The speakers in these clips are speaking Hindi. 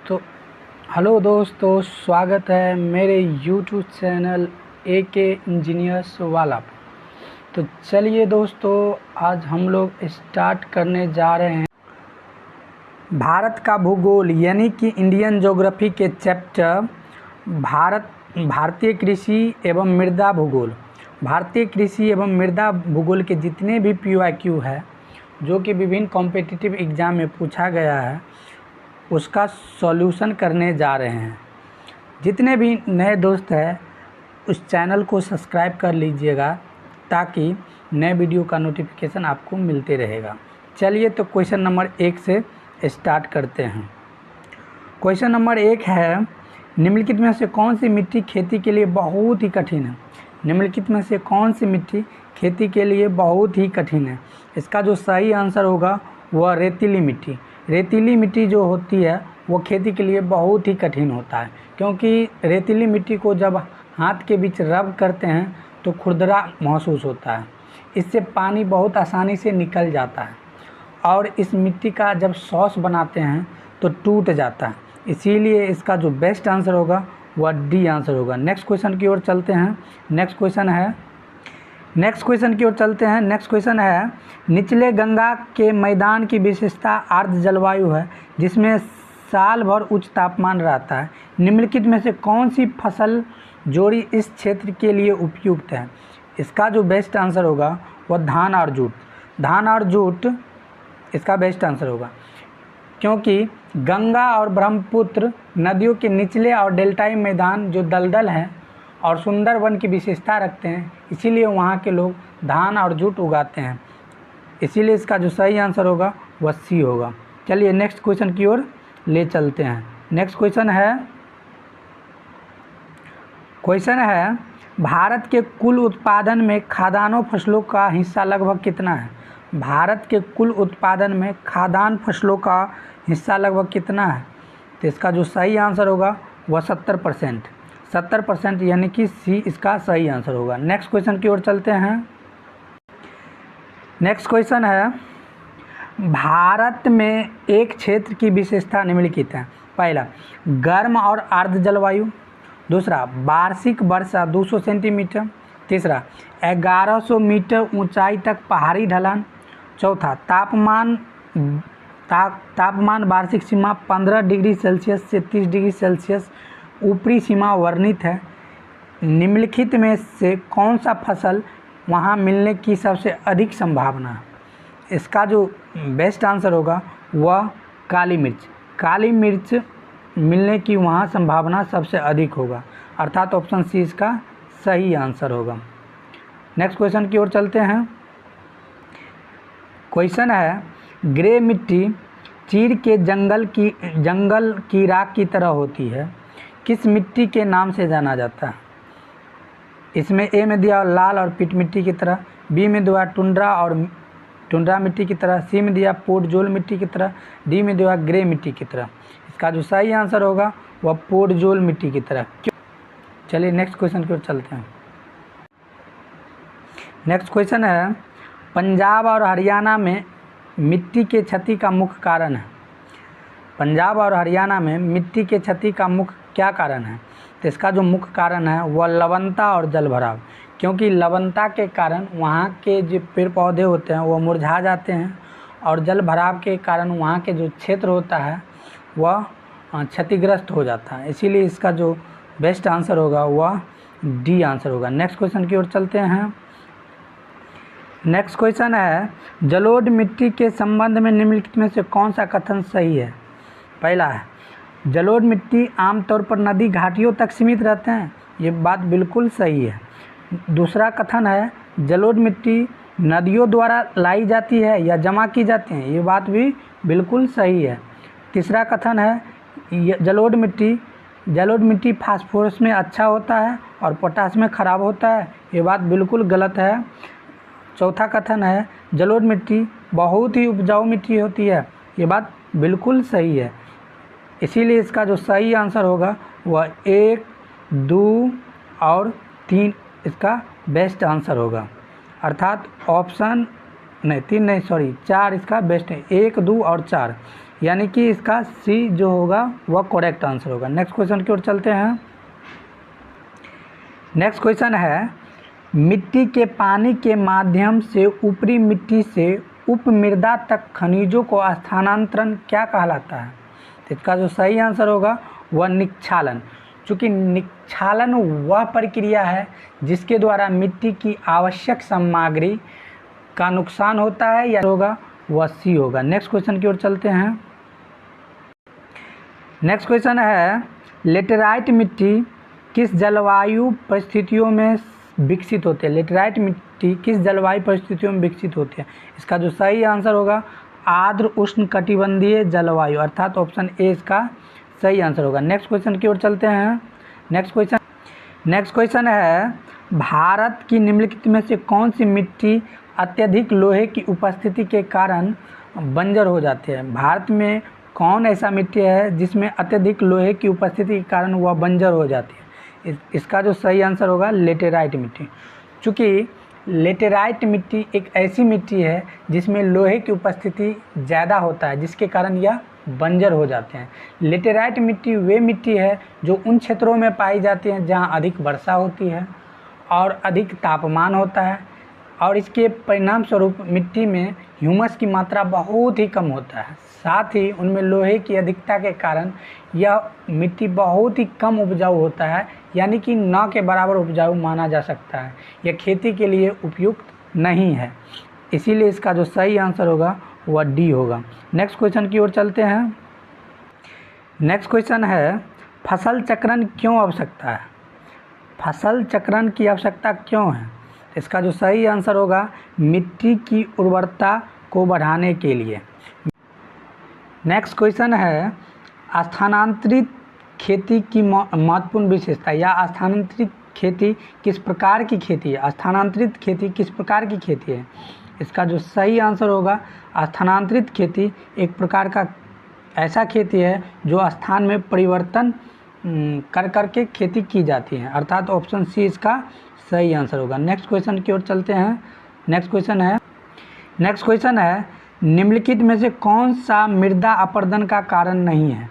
तो हेलो दोस्तों, स्वागत है मेरे यूट्यूब चैनल AK इंजीनियर्स वाला पे। तो चलिए दोस्तों, आज हम लोग स्टार्ट करने जा रहे हैं भारत का भूगोल यानी कि इंडियन ज्योग्राफी के चैप्टर भारतीय कृषि एवं मृदा भूगोल। भारतीय कृषि एवं मृदा भूगोल के जितने भी PYQ है जो कि विभिन्न कॉम्पिटिटिव एग्ज़ाम में पूछा गया है उसका सॉल्यूशन करने जा रहे हैं। जितने भी नए दोस्त हैं उस चैनल को सब्सक्राइब कर लीजिएगा ताकि नए वीडियो का नोटिफिकेशन आपको मिलते रहेगा। चलिए तो क्वेश्चन नंबर 1 से स्टार्ट करते हैं। क्वेश्चन नंबर 1 है, निम्नलिखित में से कौन सी मिट्टी खेती के लिए बहुत ही कठिन है। निम्नलिखित में से कौन सी मिट्टी खेती के लिए बहुत ही कठिन है। इसका जो सही आंसर होगा वह रेतीली मिट्टी। रेतीली मिट्टी जो होती है वो खेती के लिए बहुत ही कठिन होता है, क्योंकि रेतीली मिट्टी को जब हाथ के बीच रब करते हैं तो खुरदरा महसूस होता है। इससे पानी बहुत आसानी से निकल जाता है और इस मिट्टी का जब सॉस बनाते हैं तो टूट जाता है। इसीलिए इसका जो बेस्ट आंसर होगा वह डी आंसर होगा। नेक्स्ट क्वेश्चन की ओर चलते हैं। नेक्स्ट क्वेश्चन है, निचले गंगा के मैदान की विशेषता आर्द्र जलवायु है जिसमें साल भर उच्च तापमान रहता है। निम्नलिखित में से कौन सी फसल जोड़ी इस क्षेत्र के लिए उपयुक्त है। इसका जो बेस्ट आंसर होगा वह धान और जूट इसका बेस्ट आंसर होगा, क्योंकि गंगा और ब्रह्मपुत्र नदियों के निचले और डेल्टाई मैदान जो दलदल हैं और सुंदर वन की विशेषता रखते हैं, इसीलिए वहाँ के लोग धान और जूट उगाते हैं। इसीलिए इसका जो सही आंसर होगा वह सी होगा। चलिए नेक्स्ट क्वेश्चन की ओर ले चलते हैं। नेक्स्ट क्वेश्चन है भारत के कुल उत्पादन में खाद्यान्न फसलों का हिस्सा लगभग कितना है। भारत के कुल उत्पादन में खाद्यान्न फसलों का हिस्सा लगभग कितना है। तो इसका जो सही आंसर होगा वह 70% यानी कि सी इसका सही आंसर होगा। नेक्स्ट क्वेश्चन की ओर चलते हैं। नेक्स्ट क्वेश्चन है, भारत में एक क्षेत्र की विशेषता निम्नलिखित है। पहला, गर्म और आर्द्र जलवायु। दूसरा, वार्षिक वर्षा 200 सेंटीमीटर। तीसरा, 1100 मीटर ऊंचाई तक पहाड़ी ढलान। चौथा, तापमान वार्षिक सीमा 15 डिग्री सेल्सियस से 30 डिग्री सेल्सियस ऊपरी सीमा वर्णित है। निम्नलिखित में से कौन सा फसल वहाँ मिलने की सबसे अधिक संभावना है। इसका जो बेस्ट आंसर होगा वह काली मिर्च मिलने की वहाँ संभावना सबसे अधिक होगा, अर्थात ऑप्शन सी इसका सही आंसर होगा। नेक्स्ट क्वेश्चन की ओर चलते हैं। क्वेश्चन है, ग्रे मिट्टी चीड़ के जंगल की राख की तरह होती है, किस मिट्टी के नाम से जाना जाता है। इसमें ए में दिया लाल और पीट मिट्टी की तरह, बी में दिया टुंड्रा मिट्टी की तरह, सी में दिया पोडजोल मिट्टी की तरह, डी में दिया ग्रे मिट्टी की तरह। इसका जो सही आंसर होगा वह पोडजोल मिट्टी की तरह। चलिए नेक्स्ट क्वेश्चन की ओर चलते हैं। नेक्स्ट क्वेश्चन है, पंजाब और हरियाणा में मिट्टी के क्षति का मुख्य कारण है। पंजाब और हरियाणा में मिट्टी के क्षति का मुख्य क्या कारण है। तो इसका जो मुख्य कारण है वह लवणता और जलभराव, क्योंकि लवणता के कारण वहाँ के जो पेड़ पौधे होते हैं वो मुरझा जाते हैं और जलभराव के कारण वहाँ के जो क्षेत्र होता है वह क्षतिग्रस्त हो जाता है। इसीलिए इसका जो बेस्ट आंसर होगा वह डी आंसर होगा। नेक्स्ट क्वेश्चन की ओर चलते हैं। नेक्स्ट क्वेश्चन है, जलोढ़ मिट्टी के संबंध में निम्नलिखित में से कौन सा कथन सही है। पहला है, जलोढ़ मिट्टी आमतौर पर नदी घाटियों तक सीमित रहते हैं, ये बात बिल्कुल सही है। दूसरा कथन है, जलोढ़ मिट्टी नदियों द्वारा लाई जाती है या जमा की जाती है, ये बात भी बिल्कुल सही है। तीसरा कथन है, जलोढ़ मिट्टी फास्फोरस में अच्छा होता है और पोटास में खराब होता है, ये बात बिल्कुल गलत है। चौथा कथन है, जलोढ़ मिट्टी बहुत ही उपजाऊ मिट्टी होती है, ये बात बिल्कुल सही है। इसीलिए इसका जो सही आंसर होगा वह 1, 2 और 3 इसका बेस्ट आंसर होगा, अर्थात ऑप्शन 4 इसका बेस्ट है। 1, 2 और 4 यानी कि इसका सी जो होगा वह करेक्ट आंसर होगा। नेक्स्ट क्वेश्चन की ओर चलते हैं। नेक्स्ट क्वेश्चन है, मिट्टी के पानी के माध्यम से ऊपरी मिट्टी से उपमृदा तक खनिजों को स्थानांतरण क्या कहलाता है? तो इसका जो सही आंसर होगा वह निक्षालन। चूँकि निक्षालन वह प्रक्रिया है जिसके द्वारा मिट्टी की आवश्यक सामग्री का नुकसान होता है, या होगा वह सी होगा। नेक्स्ट क्वेश्चन की ओर चलते हैं। नेक्स्ट क्वेश्चन है, लेटेराइट मिट्टी किस जलवायु परिस्थितियों में विकसित होते हैं? लेटेराइट मिट्टी किस जलवायु परिस्थितियों में विकसित होती है? इसका जो सही आंसर होगा आर्द्र उष्णकटिबंधीय जलवायु, अर्थात ऑप्शन ए इसका सही आंसर होगा। नेक्स्ट क्वेश्चन की ओर चलते हैं। नेक्स्ट क्वेश्चन है, भारत की निम्नलिखित में से कौन सी मिट्टी अत्यधिक लोहे की उपस्थिति के कारण बंजर हो जाती है? भारत में कौन ऐसा मिट्टी है जिसमें अत्यधिक लोहे की उपस्थिति के कारण वह बंजर हो जाती है? इसका जो सही आंसर होगा लेटेराइट मिट्टी। चूँकि लेटेराइट मिट्टी एक ऐसी मिट्टी है जिसमें लोहे की उपस्थिति ज़्यादा होता है, जिसके कारण यह बंजर हो जाते हैं। लेटेराइट मिट्टी वे मिट्टी है जो उन क्षेत्रों में पाई जाती है जहाँ अधिक वर्षा होती है और अधिक तापमान होता है, और इसके परिणाम स्वरूप मिट्टी में ह्यूमस की मात्रा बहुत ही कम होता है। साथ ही उनमें लोहे की अधिकता के कारण यह मिट्टी बहुत ही कम उपजाऊ होता है, यानी कि न के बराबर उपजाऊ माना जा सकता है। यह खेती के लिए उपयुक्त नहीं है, इसीलिए इसका जो सही आंसर होगा वह डी होगा। नेक्स्ट क्वेश्चन की ओर चलते हैं। नेक्स्ट क्वेश्चन है, फसल चक्रण क्यों आवश्यकता है? फसल चक्रण की आवश्यकता क्यों है? इसका जो सही आंसर होगा मिट्टी की उर्वरता को बढ़ाने के लिए। नेक्स्ट क्वेश्चन है, स्थानांतरित खेती की महत्वपूर्ण विशेषता, या स्थानांतरित खेती किस प्रकार की खेती है? स्थानांतरित खेती किस प्रकार की खेती है? इसका जो सही आंसर होगा स्थानांतरित खेती एक प्रकार का ऐसा खेती है जो स्थान में परिवर्तन कर के खेती की जाती है, अर्थात ऑप्शन सी इसका सही आंसर होगा। नेक्स्ट क्वेश्चन की ओर चलते हैं। नेक्स्ट क्वेश्चन है, निम्नलिखित में से कौन सा मृदा अपरदन का कारण नहीं है?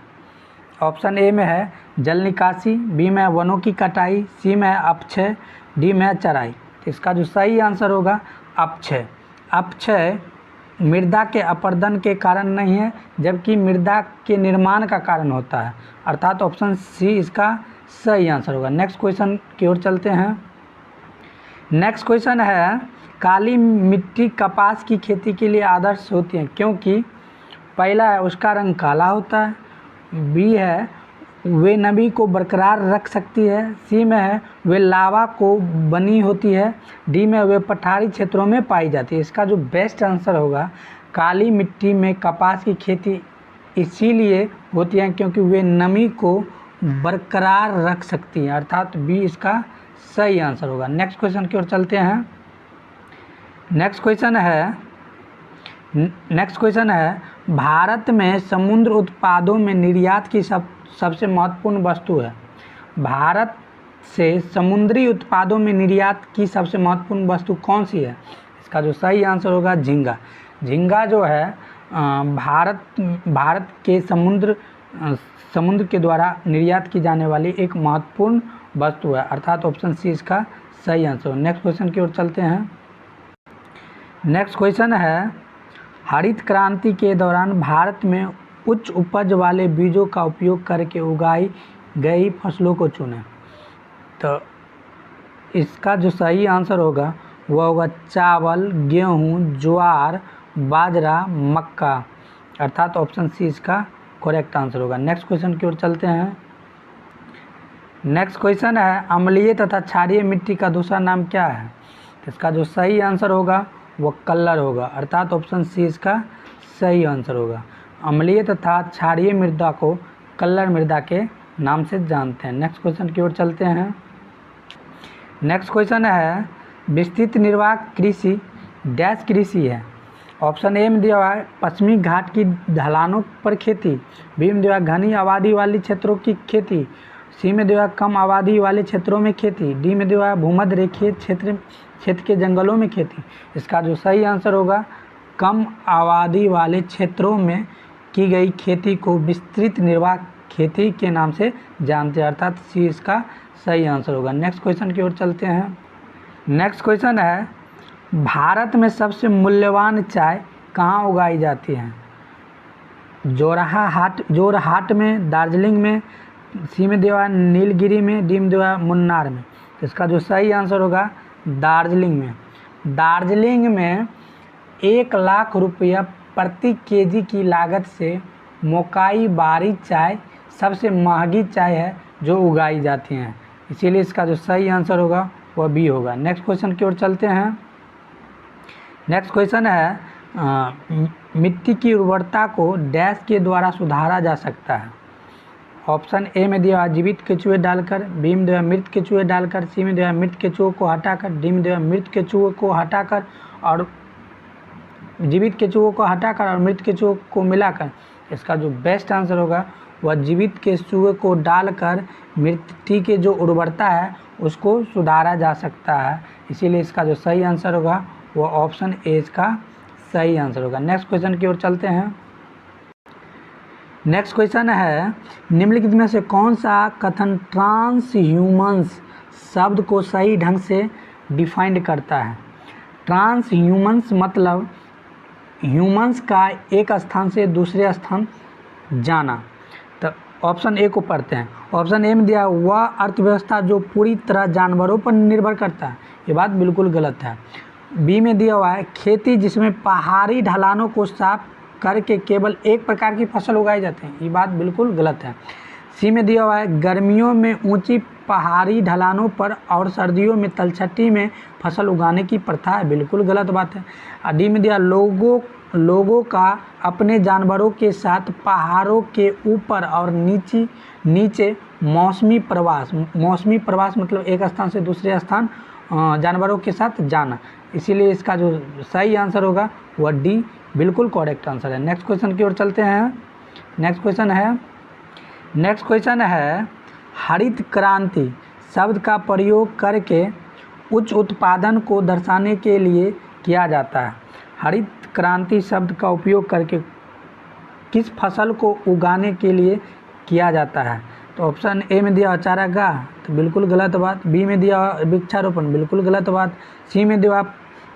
ऑप्शन ए में है जल निकासी, बी में वनों की कटाई, सी में अपक्षय, डी में चराई। इसका जो सही आंसर होगा अपक्षय। अपक्षय मृदा के अपरदन के कारण नहीं है, जबकि मृदा के निर्माण का कारण होता है, अर्थात ऑप्शन सी इसका सही आंसर होगा। नेक्स्ट क्वेश्चन की ओर चलते हैं। नेक्स्ट क्वेश्चन है, काली मिट्टी कपास की खेती के लिए आदर्श होती है क्योंकि पहला है उसका रंग काला होता है, बी है वे नमी को बरकरार रख सकती है, सी में है वे लावा को बनी होती है, डी में वे पठारी क्षेत्रों में पाई जाती है। इसका जो बेस्ट आंसर होगा काली मिट्टी में कपास की खेती इसीलिए होती है क्योंकि वे नमी को बरकरार रख सकती है, अर्थात बी इसका सही आंसर होगा। नेक्स्ट क्वेश्चन की ओर चलते हैं। नेक्स्ट क्वेश्चन है भारत में समुद्र उत्पादों में निर्यात की सबसे महत्वपूर्ण वस्तु है। भारत से समुद्री उत्पादों में निर्यात की सबसे महत्वपूर्ण वस्तु कौन सी है? इसका जो सही आंसर होगा झींगा। झींगा जो है भारत के समुद्र के द्वारा निर्यात की जाने वाली एक महत्वपूर्ण वस्तु है, अर्थात ऑप्शन सी इसका सही आंसर हो। नेक्स्ट क्वेश्चन की ओर चलते हैं। नेक्स्ट क्वेश्चन है हरित क्रांति के दौरान भारत में उच्च उपज वाले बीजों का उपयोग करके उगाई गई फसलों को चुनें। तो इसका जो सही आंसर होगा वह होगा चावल, गेहूँ, ज्वार, बाजरा, मक्का, अर्थात ऑप्शन सी इसका करेक्ट आंसर होगा। नेक्स्ट क्वेश्चन की ओर चलते हैं। नेक्स्ट क्वेश्चन है अम्लीय तथा क्षारीय मिट्टी का दूसरा नाम क्या है? इसका जो सही आंसर होगा वह कल्लर होगा, अर्थात ऑप्शन सी इसका सही आंसर होगा। अम्लीय तथा क्षारीय मृदा को कल्लर मृदा के नाम से जानते हैं। नेक्स्ट क्वेश्चन की ओर चलते हैं। नेक्स्ट क्वेश्चन है विस्तृत निर्वाह कृषि डैश कृषि है। ऑप्शन ए में दिया हुआ है पश्चिमी घाट की ढलानों पर खेती, बी में दिया हुआ घनी आबादी वाली क्षेत्रों की खेती, सी में दिया हुआ कम आबादी वाले क्षेत्रों में खेती, डी में दिया हुआ भूमध्य रेखीय क्षेत्र के जंगलों में खेती। इसका जो सही आंसर होगा कम आबादी वाले क्षेत्रों में की गई खेती को विस्तृत निर्वाह खेती के नाम से जानते हैं, अर्थात सी इसका सही आंसर होगा। नेक्स्ट क्वेश्चन की ओर चलते हैं। नेक्स्ट क्वेश्चन है, भारत में सबसे मूल्यवान चाय कहाँ उगाई जाती है? जोरहाट में, दार्जिलिंग में, सी में दिया नीलगिरी में, डी में दिया मुन्नार में। तो इसका जो सही आंसर होगा दार्जिलिंग में। दार्जिलिंग में 1 लाख रुपया प्रति केजी की लागत से मोकाई बारी चाय सबसे महंगी चाय है जो उगाई जाती हैं, इसीलिए इसका जो सही आंसर होगा वह बी होगा। नेक्स्ट क्वेश्चन की ओर चलते हैं। नेक्स्ट क्वेश्चन है, मिट्टी की उर्वरता को डैश के द्वारा सुधारा जा सकता है? ऑप्शन ए में दिया जीवित केचुए डालकर, बी में दिया मृत केचुए डालकर, सी में दिया मृत केचुओं को हटाकर, डी में दिया मृत केचुओं को हटाकर और जीवित केचुओं को हटाकर और मृत केचुओं को मिलाकर। इसका जो बेस्ट आंसर होगा वह जीवित केचुए को डालकर मिट्टी के जो उर्वरता है उसको सुधारा जा सकता है, इसीलिए इसका जो सही आंसर होगा वह ऑप्शन ए इसका सही आंसर होगा। नेक्स्ट क्वेश्चन की ओर चलते हैं। नेक्स्ट क्वेश्चन है, निम्नलिखित में से कौन सा कथन ट्रांस ह्यूमन्स शब्द को सही ढंग से डिफाइंड करता है? ट्रांस ह्यूमन्स मतलब ह्यूमन्स का एक स्थान से दूसरे स्थान जाना। तो ऑप्शन ए को पढ़ते हैं। ऑप्शन ए में दिया वह अर्थव्यवस्था जो पूरी तरह जानवरों पर निर्भर करता है, ये बात बिल्कुल गलत है। बी में दिया हुआ है खेती जिसमें पहाड़ी ढलानों को साफ करके केवल एक प्रकार की फसल उगाई जाती है, ये बात बिल्कुल गलत है। सी में दिया हुआ है गर्मियों में ऊंची पहाड़ी ढलानों पर और सर्दियों में तलछटी में फसल उगाने की प्रथा है, बिल्कुल गलत बात है। डी में दिया लोगों का अपने जानवरों के साथ पहाड़ों के ऊपर और नीचे मौसमी प्रवास मतलब एक स्थान से दूसरे स्थान जानवरों के साथ जाना, इसीलिए इसका जो सही आंसर होगा वह डी बिल्कुल करेक्ट आंसर है। नेक्स्ट क्वेश्चन की ओर चलते हैं। नेक्स्ट क्वेश्चन है हरित क्रांति शब्द का प्रयोग करके उच्च उत्पादन को दर्शाने के लिए किया जाता है। हरित क्रांति शब्द का उपयोग करके किस फसल को उगाने के लिए किया जाता है? तो ऑप्शन ए में दिया चारागाह, तो बिल्कुल गलत बात। बी में दिया वृक्षारोपण, बिल्कुल गलत बात। सी में दिया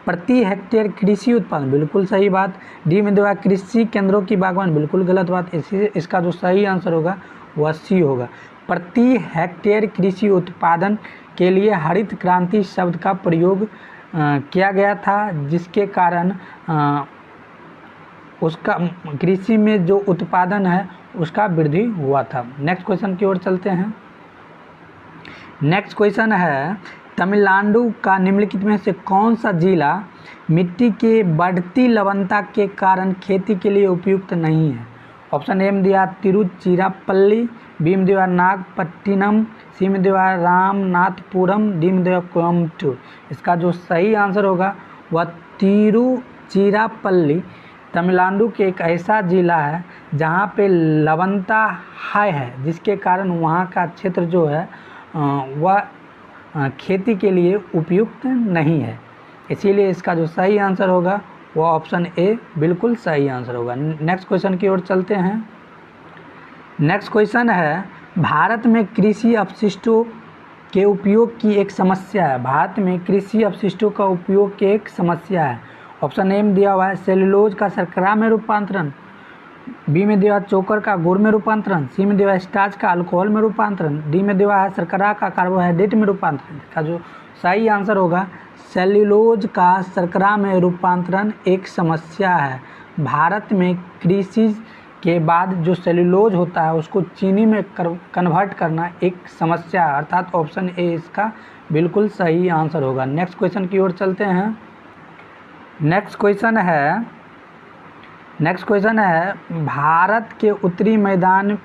प्रति हेक्टेयर कृषि उत्पादन, बिल्कुल सही बात। डी में दिया कृषि केंद्रों की बागवानी, बिल्कुल गलत बात। इसका जो सही आंसर होगा वह सी होगा। प्रति हेक्टेयर कृषि उत्पादन के लिए हरित क्रांति शब्द का प्रयोग किया गया था, जिसके कारण उसका कृषि में जो उत्पादन है उसका वृद्धि हुआ था। नेक्स्ट क्वेश्चन की ओर चलते हैं। नेक्स्ट क्वेश्चन है तमिलनाडु का निम्नलिखित में से कौन सा जिला मिट्टी के बढ़ती लवणता के कारण खेती के लिए उपयुक्त नहीं है? ऑप्शन ए में दिया तिरुचिरापल्ली, बी में दिया नागपट्टिनम, सी में दिया रामनाथपुरम, डी में दिया कोयम्बटूर। इसका जो सही आंसर होगा वह तिरुचिरापल्ली तमिलनाडु के एक ऐसा ज़िला है जहाँ पे लवणता हाई है, जिसके कारण वहाँ का क्षेत्र जो है वह खेती के लिए उपयुक्त नहीं है, इसीलिए इसका जो सही आंसर होगा वह ऑप्शन ए बिल्कुल सही आंसर होगा। नेक्स्ट क्वेश्चन की ओर चलते हैं। नेक्स्ट क्वेश्चन है भारत में कृषि अपशिष्टों के उपयोग की एक समस्या है। भारत में कृषि अपशिष्टों का उपयोग की एक समस्या है। ऑप्शन ए में दिया हुआ है सेलुलोज का शर्करा में रूपांतरण, बी में दिया चोकर का गुड़ में रूपांतरण, सी में दिया स्टार्च का अल्कोहल में रूपांतरण, डी में दिया है शर्करा का कार्बोहाइड्रेट में रूपांतरण। इसका जो सही आंसर होगा सेल्यूलोज का शर्करा में रूपांतरण एक समस्या है। भारत में कृषि के बाद जो सेल्यूलोज होता है उसको चीनी में कन्वर्ट करना एक समस्या है, अर्थात ऑप्शन ए इसका बिल्कुल सही आंसर होगा। नेक्स्ट क्वेश्चन की ओर चलते हैं। नेक्स्ट क्वेश्चन है भारत के उत्तरी मैदान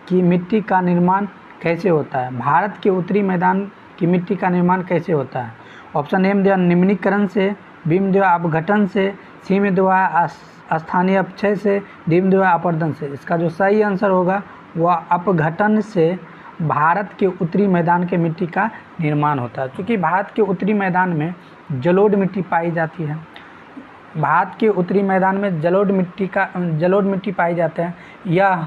की मिट्टी का निर्माण कैसे होता है? भारत के उत्तरी मैदान की मिट्टी का निर्माण कैसे होता है? ऑप्शन ए में दिया निम्नीकरण से, बी में दिया अपघटन से, सी में दिया स्थानीय अपक्षय से, डी में दिया अपरदन से। इसका जो सही आंसर होगा वह अपघटन से भारत के उत्तरी मैदान के मिट्टी का निर्माण होता है। क्योंकि भारत के उत्तरी मैदान में जलोढ़ मिट्टी पाई जाती है, भारत के उत्तरी मैदान में जलोढ़ मिट्टी पाई जाते हैं। यह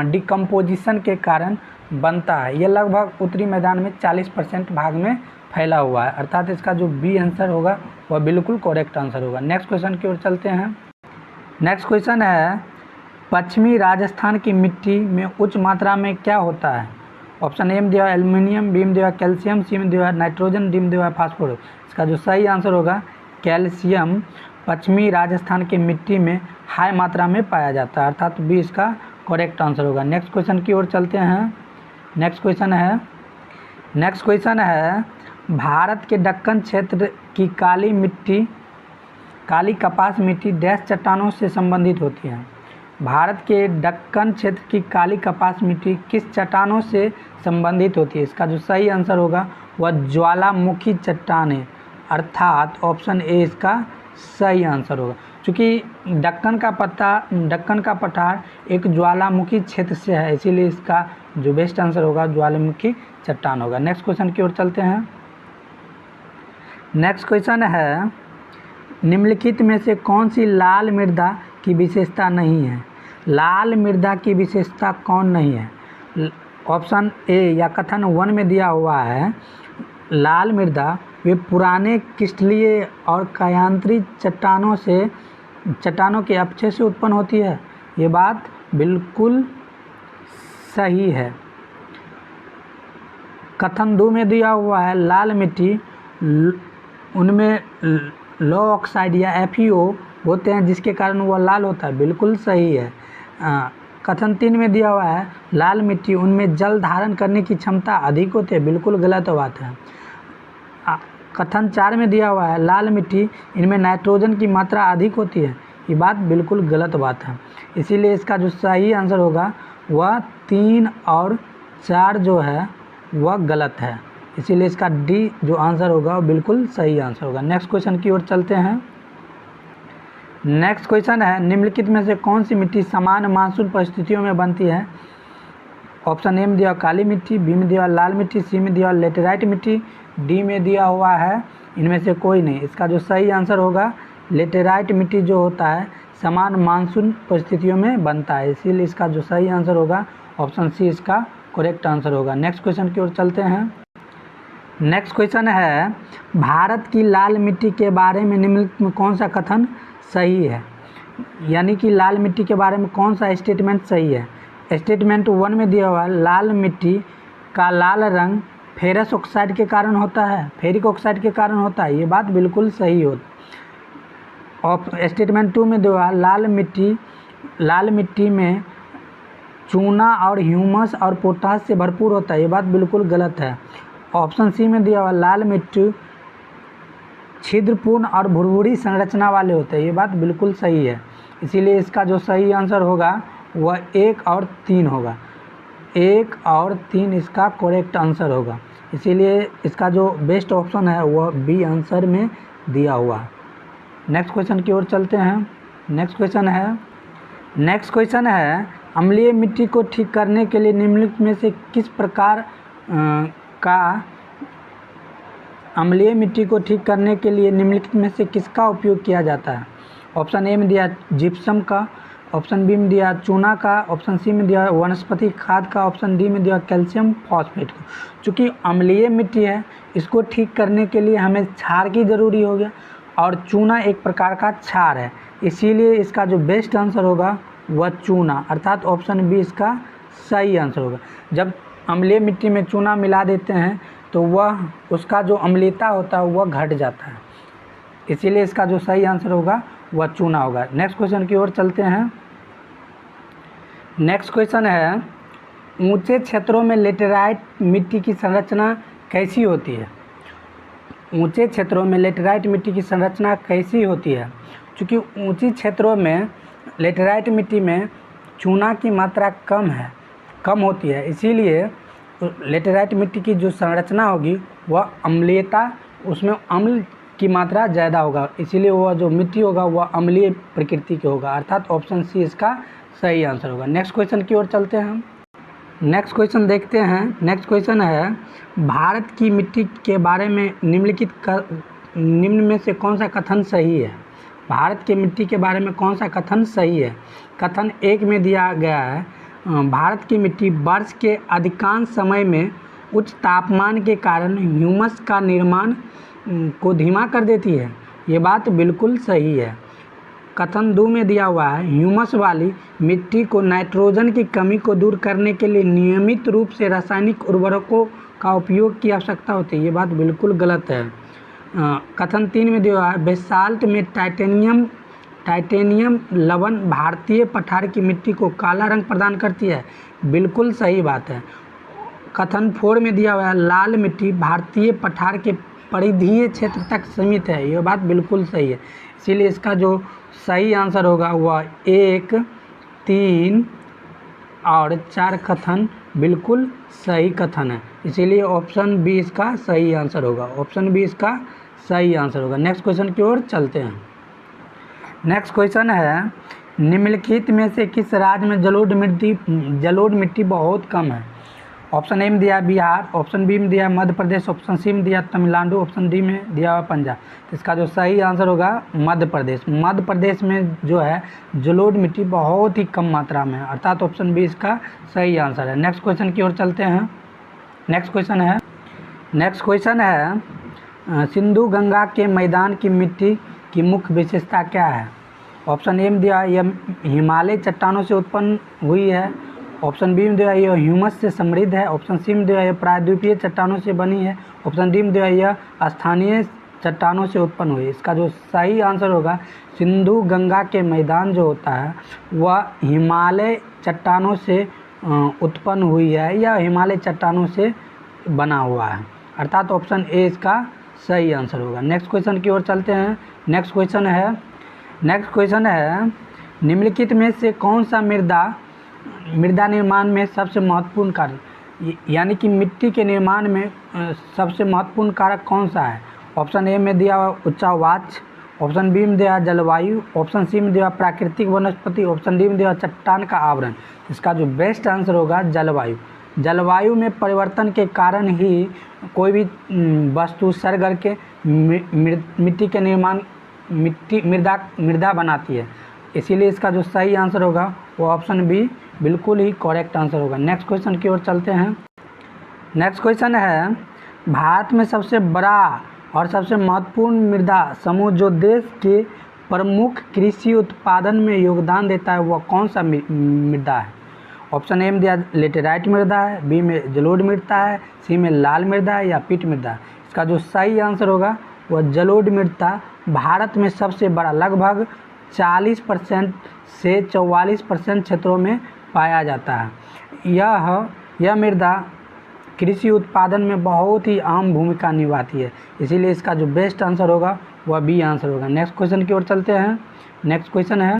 डिकम्पोजिशन के कारण बनता है। यह लगभग उत्तरी मैदान में 40% भाग में फैला हुआ है, अर्थात इसका जो बी आंसर होगा वह बिल्कुल करेक्ट आंसर होगा। नेक्स्ट क्वेश्चन की ओर चलते हैं। नेक्स्ट क्वेश्चन है, पश्चिमी राजस्थान की मिट्टी में उच्च मात्रा में क्या होता है? ऑप्शन ए में दिया एल्युमिनियम, बी में दिया कैल्शियम, सी में दिया नाइट्रोजन, डी में दिया फास्फोरस। इसका जो सही आंसर होगा कैल्शियम पश्चिमी राजस्थान की मिट्टी में हाई मात्रा में पाया जाता है, अर्थात बी इसका करेक्ट आंसर होगा। नेक्स्ट क्वेश्चन की ओर चलते हैं। नेक्स्ट क्वेश्चन है भारत के दक्कन क्षेत्र की काली कपास मिट्टी डैश चट्टानों से संबंधित होती है। भारत के दक्कन क्षेत्र की काली कपास मिट्टी किस चट्टानों से संबंधित होती है? इसका जो सही आंसर होगा वह ज्वालामुखी चट्टान है, अर्थात ऑप्शन ए इसका सही आंसर होगा। क्योंकि दक्कन का पठार एक ज्वालामुखी क्षेत्र से है, इसीलिए इसका जो बेस्ट आंसर होगा ज्वालामुखी चट्टान होगा। नेक्स्ट क्वेश्चन की ओर चलते हैं। नेक्स्ट क्वेश्चन है, निम्नलिखित में से कौन सी लाल मृदा की विशेषता नहीं है? लाल मृदा की विशेषता कौन नहीं है? ऑप्शन ए या कथन 1 में दिया हुआ है, लाल मृदा वे पुराने क्रिस्टलीय और कायांतरित चट्टानों के अपक्षय से उत्पन्न होती है। ये बात बिल्कुल सही है। कथन 2 में दिया हुआ है, लाल मिट्टी उनमें लो ऑक्साइड या FeO होते हैं जिसके कारण वह लाल होता है, बिल्कुल सही है। कथन 3 में दिया हुआ है, लाल मिट्टी उनमें जल धारण करने की क्षमता अधिक होती है, बिल्कुल गलत बात है। कथन 4 में दिया हुआ है, लाल मिट्टी इनमें नाइट्रोजन की मात्रा अधिक होती है, ये बात बिल्कुल गलत बात है। इसीलिए इसका जो सही आंसर होगा वह 3 और 4 जो है वह गलत है, इसीलिए इसका डी जो आंसर होगा वो बिल्कुल सही आंसर होगा। नेक्स्ट क्वेश्चन की ओर चलते हैं। नेक्स्ट क्वेश्चन है, निम्नलिखित में से कौन सी मिट्टी समान मानसून परिस्थितियों में बनती है? ऑप्शन ए में दिया काली मिट्टी, बी में दिया लाल मिट्टी, सी में दिया लेटेराइट मिट्टी, डी में दिया हुआ है इनमें से कोई नहीं। इसका जो सही आंसर होगा लेटेराइट मिट्टी जो होता है समान मानसून परिस्थितियों में बनता है, इसीलिए इसका जो सही आंसर होगा ऑप्शन सी इसका करेक्ट आंसर होगा। नेक्स्ट क्वेश्चन की ओर चलते हैं। नेक्स्ट क्वेश्चन है, भारत की लाल मिट्टी के बारे में निम्नलिखित में कौन सा कथन सही है? यानी कि लाल मिट्टी के बारे में कौन सा स्टेटमेंट सही है? स्टेटमेंट 1 में दिया हुआ है, लाल मिट्टी का लाल रंग फेरस ऑक्साइड के कारण होता है, फेरिक ऑक्साइड के कारण होता है, ये बात बिल्कुल सही हो। और स्टेटमेंट 2 में दिया हुआ है, लाल मिट्टी में चूना और ह्यूमस और पोटास से भरपूर होता है, ये बात बिल्कुल गलत है। ऑप्शन सी में दिया हुआ, लाल मिट्टी छिद्रपूर्ण और भुरभुरी संरचना वाले होते हैं, ये बात बिल्कुल सही है। इसीलिए इसका जो सही आंसर होगा वह 1 और 3 होगा। 1 और 3 इसका करेक्ट आंसर होगा, इसीलिए इसका जो बेस्ट ऑप्शन है वह बी आंसर में दिया हुआ। नेक्स्ट क्वेश्चन की ओर चलते हैं। नेक्स्ट क्वेश्चन है, अम्लीय मिट्टी को ठीक करने के लिए निम्नलिखित में से किस प्रकार अम्लीय मिट्टी को ठीक करने के लिए निम्नलिखित में से किसका उपयोग किया जाता है? ऑप्शन ए में दिया जिप्सम का, ऑप्शन बी में दिया चूना का, ऑप्शन सी में दिया वनस्पति खाद का, ऑप्शन डी में दिया कैल्शियम फॉस्फेट का। चूँकि अम्लीय मिट्टी है इसको ठीक करने के लिए हमें क्षार की ज़रूरी हो गया और चूना एक प्रकार का क्षार है, इसीलिए इसका जो बेस्ट आंसर होगा वह चूना, अर्थात ऑप्शन बी इसका सही आंसर होगा। जब अम्लीय मिट्टी में चूना मिला देते हैं तो वह उसका जो अम्लीयता होता है वह घट जाता है, इसीलिए इसका जो सही आंसर होगा वह चूना होगा। नेक्स्ट क्वेश्चन की ओर चलते हैं। नेक्स्ट क्वेश्चन है, ऊंचे क्षेत्रों में लेटेराइट मिट्टी की संरचना कैसी होती है? ऊंचे क्षेत्रों में लेटेराइट मिट्टी की संरचना कैसी होती है? क्योंकि ऊंची क्षेत्रों में लेटेराइट मिट्टी में चूना की मात्रा कम होती है, इसीलिए लेटेराइट मिट्टी की जो संरचना होगी वह अम्लीयता, उसमें अम्ल की मात्रा ज़्यादा होगा, इसीलिए वह जो मिट्टी होगा वह अम्लीय प्रकृति की होगा, अर्थात ऑप्शन सी इसका सही आंसर होगा। नेक्स्ट क्वेश्चन की ओर चलते हैं हम। नेक्स्ट क्वेश्चन देखते हैं। नेक्स्ट क्वेश्चन है, भारत की मिट्टी के बारे में निम्न में से कौन सा कथन सही है? भारत की मिट्टी के बारे में कौन सा कथन सही है? कथन 1 में दिया गया है भारत की मिट्टी वर्ष के अधिकांश समय में उच्च तापमान के कारण ह्यूमस का निर्माण को धीमा कर देती है। ये बात बिल्कुल सही है। कथन 2 में दिया हुआ है ह्यूमस वाली मिट्टी को नाइट्रोजन की कमी को दूर करने के लिए नियमित रूप से रासायनिक उर्वरकों का उपयोग की आवश्यकता होती है। ये बात बिल्कुल गलत है। कथन 3 में दिया हुआ है बेसाल्ट में टाइटेनियम लवण भारतीय पठार की मिट्टी को काला रंग प्रदान करती है। बिल्कुल सही बात है। कथन 4 में दिया हुआ है लाल मिट्टी भारतीय पठार के परिधीय क्षेत्र तक सीमित है। यह बात बिल्कुल सही है। इसीलिए इसका जो सही आंसर होगा वह 1, 3 और 4 कथन बिल्कुल सही कथन है। इसीलिए ऑप्शन बी इसका सही आंसर होगा। ऑप्शन बी इसका सही आंसर होगा। नेक्स्ट क्वेश्चन की ओर चलते हैं। नेक्स्ट क्वेश्चन है निम्नलिखित में से किस राज्य में जलोढ़ मिट्टी बहुत कम है? ऑप्शन ए में दिया बिहार, ऑप्शन बी में दिया मध्य प्रदेश, ऑप्शन सी में दिया तमिलनाडु, ऑप्शन डी में दिया हुआ पंजाब। इसका जो सही आंसर होगा मध्य प्रदेश। मध्य प्रदेश में जो है जलोढ़ मिट्टी बहुत ही कम मात्रा में है, अर्थात ऑप्शन बी इसका सही आंसर है। नेक्स्ट क्वेश्चन की ओर चलते हैं। नेक्स्ट क्वेश्चन है सिंधु गंगा के मैदान की मिट्टी की मुख्य विशेषता क्या है? ऑप्शन ए में दिया यह हिमालय चट्टानों से उत्पन्न हुई है, ऑप्शन बी में दिया यह ह्यूमस से समृद्ध है, ऑप्शन सी में दिया यह प्रायद्वीपीय चट्टानों से बनी है, ऑप्शन डी में दिया यह स्थानीय चट्टानों से उत्पन्न हुई है। इसका जो सही आंसर होगा सिंधु गंगा के मैदान जो होता है वह हिमालय चट्टानों से उत्पन्न हुई है या हिमालय चट्टानों से बना हुआ है, अर्थात ऑप्शन ए इसका सही आंसर होगा। नेक्स्ट क्वेश्चन की ओर चलते हैं। नेक्स्ट क्वेश्चन है निम्नलिखित में से कौन सा मृदा निर्माण में सबसे महत्वपूर्ण कारक यानी कि मिट्टी के निर्माण में सबसे महत्वपूर्ण कारक कौन सा है? ऑप्शन ए में दिया उच्चावाच, ऑप्शन बी में दिया जलवायु, ऑप्शन सी में दिया प्राकृतिक वनस्पति, ऑप्शन डी में दिया चट्टान का आवरण। इसका जो बेस्ट आंसर होगा जलवायु। जलवायु में परिवर्तन के कारण ही कोई भी वस्तु सड़ करके मिट्टी के निर्माण मृदा बनाती है। इसीलिए इसका जो सही आंसर होगा वो ऑप्शन बी बिल्कुल ही करेक्ट आंसर होगा। नेक्स्ट क्वेश्चन की ओर चलते हैं। नेक्स्ट क्वेश्चन है भारत में सबसे बड़ा और सबसे महत्वपूर्ण मृदा समूह जो देश के प्रमुख कृषि उत्पादन में योगदान देता है वह कौन सा मृदा है? ऑप्शन ए में दिया लेटेराइट मृदा है, बी में जलोढ़ मृदा है, सी में लाल मृदा है या पीट मृदा है। इसका जो सही आंसर होगा वह जलोढ़ मृदा भारत में सबसे बड़ा लगभग 40% से 44% क्षेत्रों में पाया जाता है। यह मृदा कृषि उत्पादन में बहुत ही अहम भूमिका निभाती है। इसीलिए इसका जो बेस्ट आंसर होगा वह बी आंसर होगा। नेक्स्ट क्वेश्चन की ओर चलते हैं। नेक्स्ट क्वेश्चन है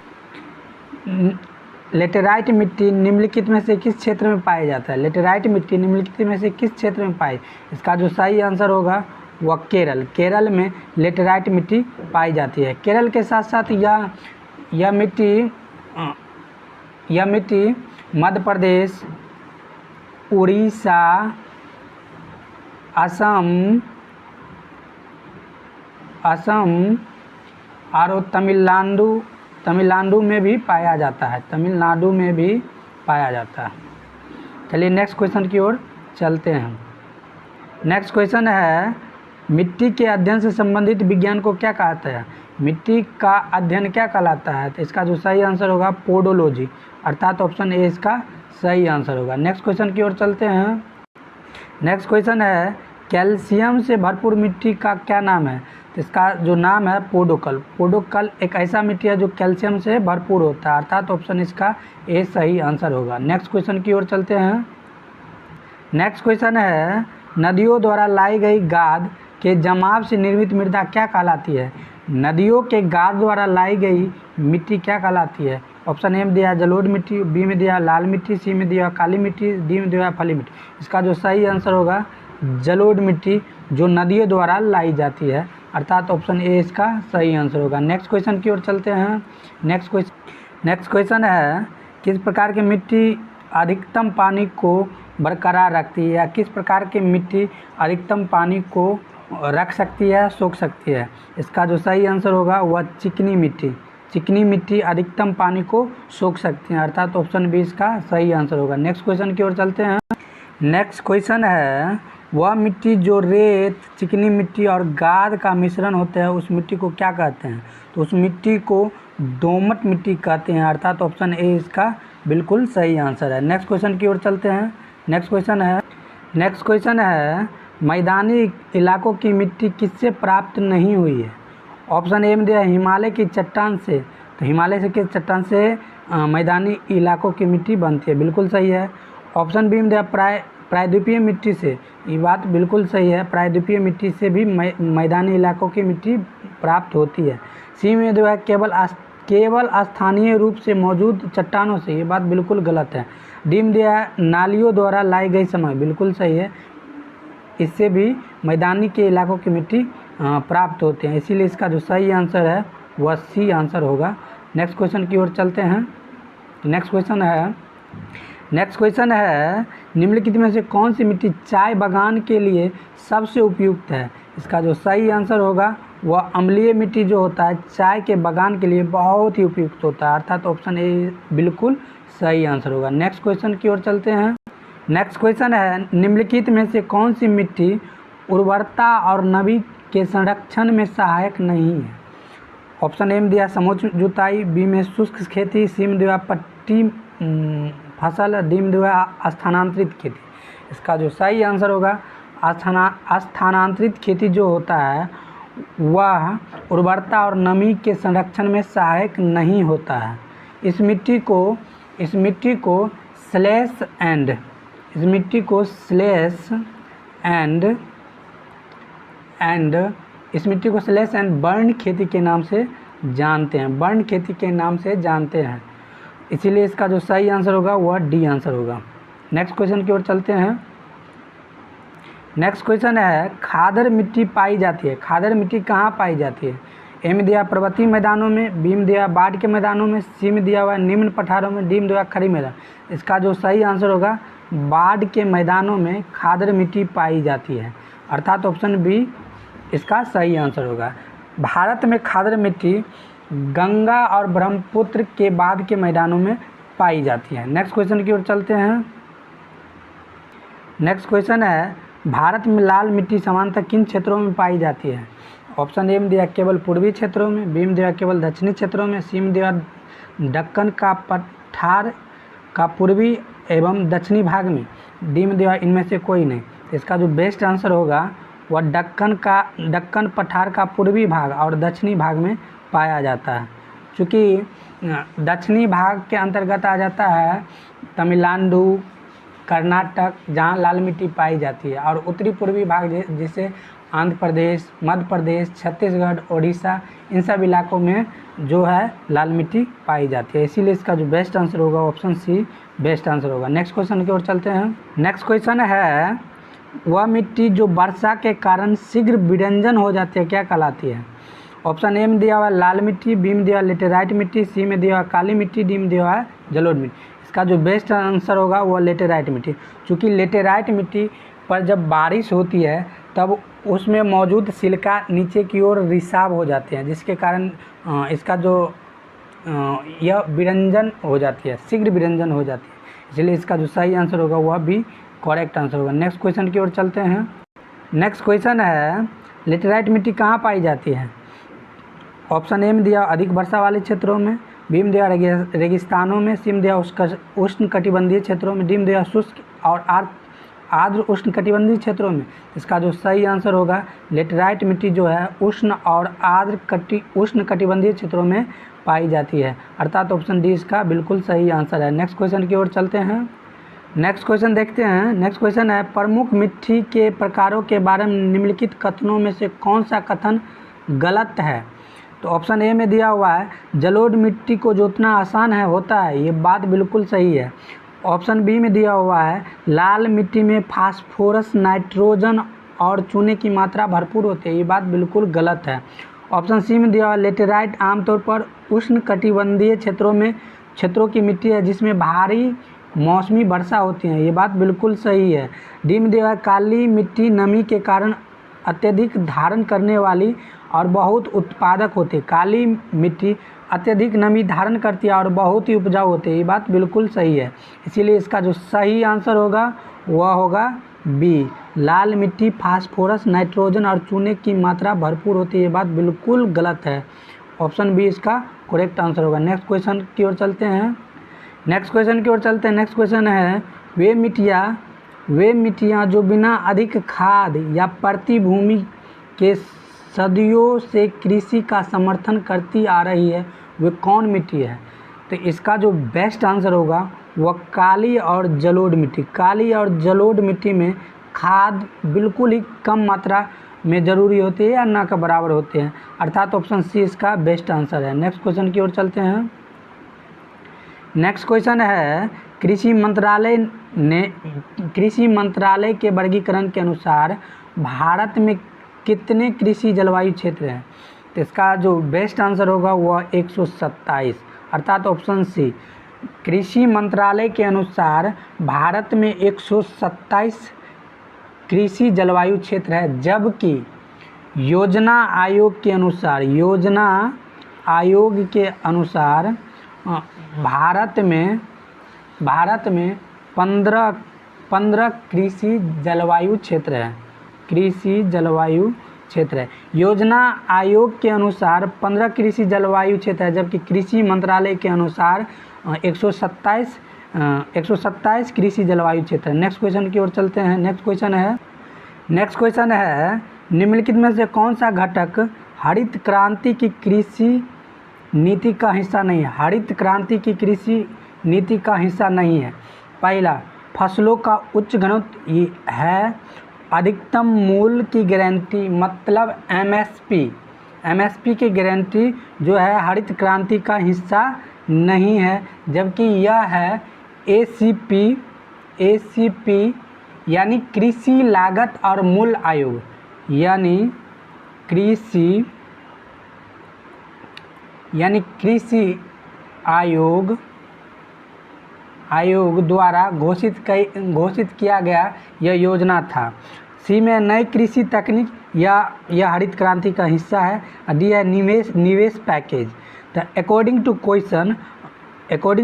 लेटेराइट मिट्टी निम्नलिखित में से किस क्षेत्र में पाया जाता है? लेटेराइट मिट्टी निम्नलिखित में से किस क्षेत्र में पाई? इसका जो सही आंसर होगा वह केरल में लेटेराइट मिट्टी पाई जाती है। केरल के साथ साथ यह मिट्टी मध्य प्रदेश, उड़ीसा, असम और तमिलनाडु में भी पाया जाता है। चलिए नेक्स्ट क्वेश्चन की ओर चलते हैं। नेक्स्ट क्वेश्चन है मिट्टी के अध्ययन से संबंधित विज्ञान को क्या कहता है? मिट्टी का अध्ययन क्या कहलाता है? तो इसका जो सही आंसर होगा पोडोलॉजी, अर्थात ऑप्शन ए इसका सही आंसर होगा। नेक्स्ट क्वेश्चन की ओर चलते हैं। नेक्स्ट क्वेश्चन है कैल्शियम से भरपूर मिट्टी का क्या नाम है? तो इसका जो नाम है पोडोकल एक ऐसा मिट्टी है जो कैल्शियम से भरपूर होता है, अर्थात ऑप्शन इसका ए सही आंसर होगा। नेक्स्ट क्वेश्चन की ओर चलते हैं। नेक्स्ट क्वेश्चन है नदियों द्वारा लाई गई गाद के जमाव से निर्मित मृदा क्या कहलाती है? नदियों के गाद द्वारा लाई गई मिट्टी क्या कहलाती है? ऑप्शन ए में दिया जलोढ़ मिट्टी, बी में दिया लाल मिट्टी, सी में दिया काली मिट्टी, डी में दिया फली मिट्टी। इसका जो सही आंसर होगा जलोढ़ मिट्टी जो नदियों द्वारा लाई जाती है, अर्थात ऑप्शन ए इसका सही आंसर होगा। नेक्स्ट क्वेश्चन की ओर चलते हैं। नेक्स्ट क्वेश्चन है किस प्रकार की मिट्टी अधिकतम पानी को बरकरार रखती है या किस प्रकार की मिट्टी अधिकतम पानी को रख सकती है, सोख सकती है। इसका जो सही आंसर होगा वह चिकनी मिट्टी। चिकनी मिट्टी अधिकतम पानी को सोख सकती है, अर्थात ऑप्शन बी इसका सही आंसर होगा। नेक्स्ट क्वेश्चन की ओर चलते हैं। नेक्स्ट क्वेश्चन है, वह मिट्टी जो रेत, चिकनी मिट्टी और गाद का मिश्रण होता है उस मिट्टी को क्या कहते हैं? तो उस मिट्टी को दोमट मिट्टी कहते हैं, अर्थात ऑप्शन ए इसका बिल्कुल सही आंसर है। नेक्स्ट क्वेश्चन की ओर चलते हैं। नेक्स्ट क्वेश्चन है मैदानी इलाकों की मिट्टी किससे प्राप्त नहीं हुई है? ऑप्शन ए में दिया हिमालय की चट्टान से, तो हिमालय से किस चट्टान से मैदानी इलाकों की मिट्टी बनती है? बिल्कुल सही है। ऑप्शन बी में दिया प्रायद्वीपीय मिट्टी से, ये बात बिल्कुल सही है, प्रायद्वीपीय मिट्टी से भी मैदानी इलाकों की मिट्टी प्राप्त होती है। सी में जो है केवल स्थानीय रूप से मौजूद चट्टानों से, ये बात बिल्कुल गलत है। डी में दिया नालियों द्वारा लाई गई समय, बिल्कुल सही है, इससे भी मैदानी के इलाकों की मिट्टी प्राप्त होते हैं, इसीलिए इसका जो सही आंसर है वह सी आंसर होगा। नेक्स्ट क्वेश्चन की ओर चलते हैं। नेक्स्ट क्वेश्चन है निम्नलिखित में से कौन सी मिट्टी चाय बागान के लिए सबसे उपयुक्त है? इसका जो सही आंसर होगा वह अम्लीय मिट्टी जो होता है चाय के बागान के लिए बहुत ही उपयुक्त होता है, अर्थात ऑप्शन ए बिल्कुल सही आंसर होगा। नेक्स्ट क्वेश्चन की ओर चलते हैं। नेक्स्ट क्वेश्चन है निम्नलिखित में से कौन सी मिट्टी उर्वरता और नमी के संरक्षण में सहायक नहीं है? ऑप्शन ए में दिया समोच्च जुताई, बी में शुष्क खेती, सी में दिया पट्टी फसल, डी में दिया स्थानांतरित खेती। इसका जो सही आंसर होगा स्थानांतरित खेती जो होता है वह उर्वरता और नमी के संरक्षण में सहायक नहीं होता है। इस मिट्टी को स्लैश एंड बर्न खेती के नाम से जानते हैं, इसीलिए इसका जो सही आंसर होगा वह डी आंसर होगा। नेक्स्ट क्वेश्चन की ओर चलते हैं। नेक्स्ट क्वेश्चन है खादर मिट्टी पाई जाती है, खादर मिट्टी कहाँ पाई जाती है? ए में दिया पर्वतीय मैदानों में, बी में दिया बाढ़ के मैदानों में, सी में दिया हुआ निम्न पठारों में, डी में दिया खड़ी मैदान। इसका जो सही आंसर होगा बाढ़ के मैदानों में खादर मिट्टी पाई जाती है, अर्थात ऑप्शन बी इसका सही आंसर होगा। भारत में खादर मिट्टी गंगा और ब्रह्मपुत्र के बाद के मैदानों में पाई जाती है। नेक्स्ट क्वेश्चन की ओर चलते हैं। नेक्स्ट क्वेश्चन है भारत में लाल मिट्टी सामान्यतः किन क्षेत्रों में पाई जाती है? ऑप्शन ए में दिया केवल पूर्वी क्षेत्रों में, बी में दिया केवल दक्षिणी क्षेत्रों में, सी में दिया दक्कन का पठार का पूर्वी एवं दक्षिणी भाग में, डी में दिया इनमें से कोई नहीं। इसका जो बेस्ट आंसर होगा वह दक्कन पठार का पूर्वी भाग और दक्षिणी भाग में पाया जाता है। चूँकि दक्षिणी भाग के अंतर्गत आ जाता है तमिलनाडु, कर्नाटक, जहाँ लाल मिट्टी पाई जाती है, और उत्तरी पूर्वी भाग जिसे आंध्र प्रदेश, मध्य प्रदेश, छत्तीसगढ़, ओडिशा, इन सब इलाकों में जो है लाल मिट्टी पाई जाती है, इसीलिए इसका जो बेस्ट आंसर होगा ऑप्शन सी बेस्ट आंसर होगा। नेक्स्ट क्वेश्चन की ओर चलते हैं। नेक्स्ट क्वेश्चन है वह मिट्टी जो वर्षा के कारण शीघ्र विरंजन हो जाती है क्या कहलाती है? ऑप्शन ए में दिया हुआ लाल मिट्टी, बी में दिया लेटेराइट मिट्टी, सी में दिया हुआ काली मिट्टी, डी में दिया हुआ जलोढ़ मिट्टी। इसका जो बेस्ट आंसर होगा वो लेटेराइट मिट्टी, क्योंकि लेटेराइट मिट्टी पर जब बारिश होती है तब उसमें मौजूद सिलिका नीचे की ओर रिसाव हो जाते हैं, जिसके कारण इसका जो यह विरंजन हो जाती है, शीघ्र विरंजन हो जाती है, इसलिए इसका जो सही आंसर होगा वह भी करेक्ट आंसर होगा। नेक्स्ट क्वेश्चन की ओर चलते हैं। नेक्स्ट क्वेश्चन है लेटेराइट मिट्टी कहाँ पाई जाती है? ऑप्शन ए में दिया अधिक वर्षा वाले क्षेत्रों में, बी में दिया रेगिस्तानों में, सी में दिया उष्ण कटिबंधीय क्षेत्रों में, डी में दिया शुष्क और आर्द्र उष्ण कटिबंधीय क्षेत्रों में। इसका जो सही आंसर होगा लेटेराइट मिट्टी जो है उष्ण और आर्द्र उष्ण कटिबंधीय क्षेत्रों में पाई जाती है, अर्थात ऑप्शन डी इसका बिल्कुल सही आंसर है। नेक्स्ट क्वेश्चन की ओर चलते हैं। नेक्स्ट क्वेश्चन देखते हैं। नेक्स्ट क्वेश्चन है प्रमुख मिट्टी के प्रकारों के बारे में निम्नलिखित कथनों में से कौन सा कथन गलत है? तो ऑप्शन ए में दिया हुआ है जलोढ़ मिट्टी को जोतना आसान है होता है, ये बात बिल्कुल सही है। ऑप्शन बी में दिया हुआ है लाल मिट्टी में फास्फोरस, नाइट्रोजन और चूने की मात्रा भरपूर होती है, ये बात बिल्कुल गलत है। ऑप्शन सी में दिया हुआ लेटेराइट आमतौर पर उष्ण कटिबंधीय क्षेत्रों की मिट्टी है जिसमें भारी मौसमी वर्षा होती है, ये बात बिल्कुल सही है। डी में दिया हुआ काली मिट्टी नमी के कारण अत्यधिक धारण करने वाली और बहुत उत्पादक होती है। काली मिट्टी अत्यधिक नमी धारण करती है और बहुत ही उपजाऊ होती है। ये बात बिल्कुल सही है, इसीलिए इसका जो सही आंसर होगा वह होगा बी। लाल मिट्टी फास्फोरस, नाइट्रोजन और चूने की मात्रा भरपूर होती है। ये बात बिल्कुल गलत है, ऑप्शन बी इसका करेक्ट आंसर होगा। नेक्स्ट क्वेश्चन की ओर चलते हैं। नेक्स्ट क्वेश्चन है वे मिट्टियाँ जो बिना अधिक खाद या प्रतिभूमि के सदियों से कृषि का समर्थन करती आ रही है, वे कौन मिट्टी है? तो इसका जो बेस्ट आंसर होगा वह काली और जलोढ़ मिट्टी। काली और जलोढ़ मिट्टी में खाद बिल्कुल ही कम मात्रा में ज़रूरी होती है या ना के बराबर होते हैं, अर्थात ऑप्शन सी इसका बेस्ट आंसर है। नेक्स्ट क्वेश्चन की ओर चलते हैं। नेक्स्ट क्वेश्चन है कृषि मंत्रालय के वर्गीकरण के अनुसार भारत में कितने कृषि जलवायु क्षेत्र हैं? तो इसका जो बेस्ट आंसर होगा वह 127, अर्थात ऑप्शन सी। कृषि मंत्रालय के अनुसार भारत में 127 कृषि जलवायु क्षेत्र है, जबकि योजना आयोग के अनुसार भारत में 15 कृषि जलवायु क्षेत्र है। योजना आयोग के अनुसार 15 कृषि जलवायु क्षेत्र है, जबकि कृषि मंत्रालय के अनुसार 127 कृषि जलवायु क्षेत्र है। नेक्स्ट क्वेश्चन की ओर चलते हैं। नेक्स्ट क्वेश्चन है निम्नलिखित में से कौन सा घटक हरित क्रांति की कृषि नीति का हिस्सा नहीं है? हरित क्रांति की कृषि नीति का हिस्सा नहीं है। पहला, फसलों का उच्च घनत्व है। अधिकतम मूल्य की गारंटी मतलब एमएसपी की गारंटी जो है हरित क्रांति का हिस्सा नहीं है, जबकि यह है एसीपी यानी कृषि लागत और मूल्य आयोग, यानी कृषि आयोग द्वारा घोषित किया गया यह योजना था। सी में नई कृषि तकनीक यह हरित क्रांति का हिस्सा है। डी है निवेश पैकेज। तो अकॉर्डिंग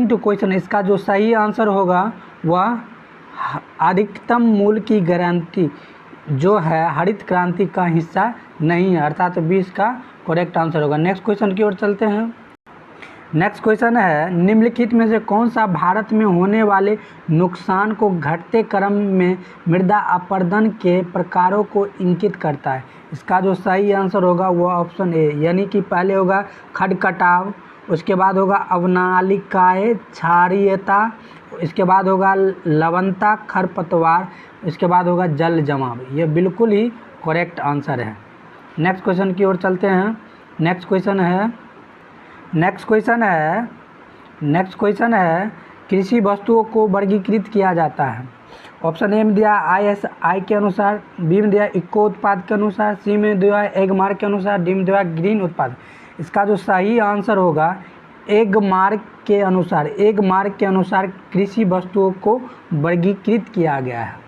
टू क्वेश्चन इसका जो सही आंसर होगा वह अधिकतम मूल्य की गारंटी जो है हरित क्रांति का हिस्सा नहीं है, अर्थात 20 का करेक्ट आंसर होगा। नेक्स्ट क्वेश्चन की ओर चलते हैं। नेक्स्ट क्वेश्चन है निम्नलिखित में से कौन सा भारत में होने वाले नुकसान को घटते क्रम में मृदा अपरदन के प्रकारों को इंगित करता है? इसका जो सही आंसर होगा वह ऑप्शन ए, यानी कि पहले होगा खड कटाव, उसके बाद होगा अवनालिकाएँ क्षारीयता, इसके बाद होगा लवणता खरपतवार, इसके बाद होगा जल जमाव। ये बिल्कुल ही करेक्ट आंसर है। नेक्स्ट क्वेश्चन की ओर चलते हैं। नेक्स्ट क्वेश्चन है कृषि वस्तुओं को वर्गीकृत किया जाता है। ऑप्शन ए में दिया ISI के अनुसार, बी में दिया इको उत्पाद के अनुसार, सी में दिया एग मार्क के अनुसार, डी में दिया ग्रीन उत्पाद। इसका जो सही आंसर होगा एग मार्क के अनुसार कृषि वस्तुओं को वर्गीकृत किया गया है।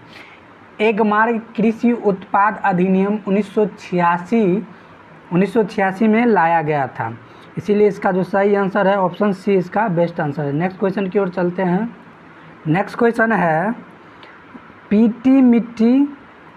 एग मार्क कृषि उत्पाद अधिनियम 1986 में लाया गया था, इसीलिए इसका जो सही आंसर है ऑप्शन सी इसका बेस्ट आंसर है। नेक्स्ट क्वेश्चन की ओर चलते हैं। नेक्स्ट क्वेश्चन है पीटी मिट्टी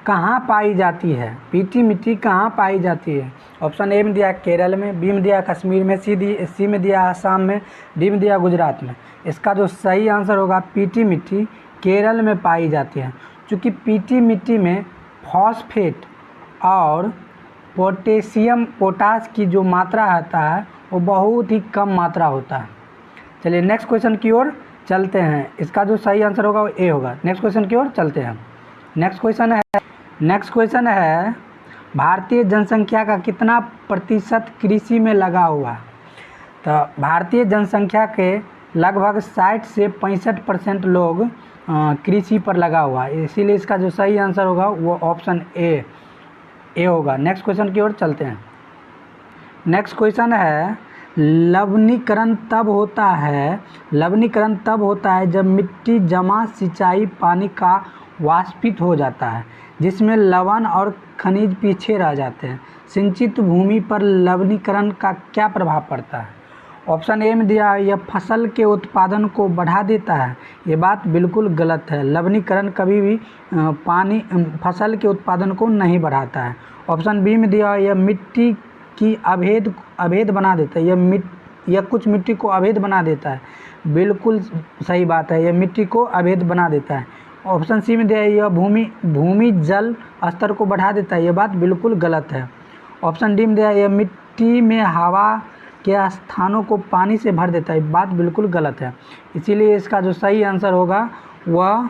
कहाँ पाई जाती है? पीटी मिट्टी कहाँ पाई जाती है? ऑप्शन ए में दिया केरल में, बी में दिया कश्मीर में, सी में दिया आसाम में, डी में दिया गुजरात में। इसका जो सही आंसर होगा पीटी मिट्टी केरल में पाई जाती है, क्योंकि पीटी मिट्टी में फॉस्फेट और पोटास की जो मात्रा होता है वो बहुत ही कम मात्रा होता है। चलिए नेक्स्ट क्वेश्चन की ओर चलते हैं। इसका जो सही आंसर होगा वो ए होगा। नेक्स्ट क्वेश्चन की ओर चलते हैं। नेक्स्ट क्वेश्चन है भारतीय जनसंख्या का कितना प्रतिशत कृषि में लगा हुआ है? तो भारतीय जनसंख्या के लगभग 60 से 65% लोग कृषि पर लगा हुआ है, इसीलिए इसका जो सही आंसर होगा वो ऑप्शन ए होगा। नेक्स्ट क्वेश्चन की ओर चलते हैं। नेक्स्ट क्वेश्चन है लवणीकरण तब होता है जब मिट्टी जमा सिंचाई पानी का वाष्पित हो जाता है, जिसमें लवण और खनिज पीछे रह जाते हैं। सिंचित भूमि पर लवणीकरण का क्या प्रभाव पड़ता है? ऑप्शन ए में दिया है, यह फसल के उत्पादन को बढ़ा देता है। ये बात बिल्कुल गलत है। लवणीकरण कभी भी फसल के उत्पादन को नहीं बढ़ाता है। ऑप्शन बी में दिया है, यह मिट्टी की अभेद बना देता है। यह कुछ मिट्टी को अभेद बना देता है। बिल्कुल सही बात है, यह मिट्टी को अभेद बना देता है। ऑप्शन सी में दिया है, यह भूमि जल स्तर को बढ़ा देता है। यह बात बिल्कुल गलत है। ऑप्शन डी में दिया है, यह मिट्टी में हवा के स्थानों को पानी से भर देता है। बात बिल्कुल गलत है। इसीलिए इसका जो सही आंसर होगा वह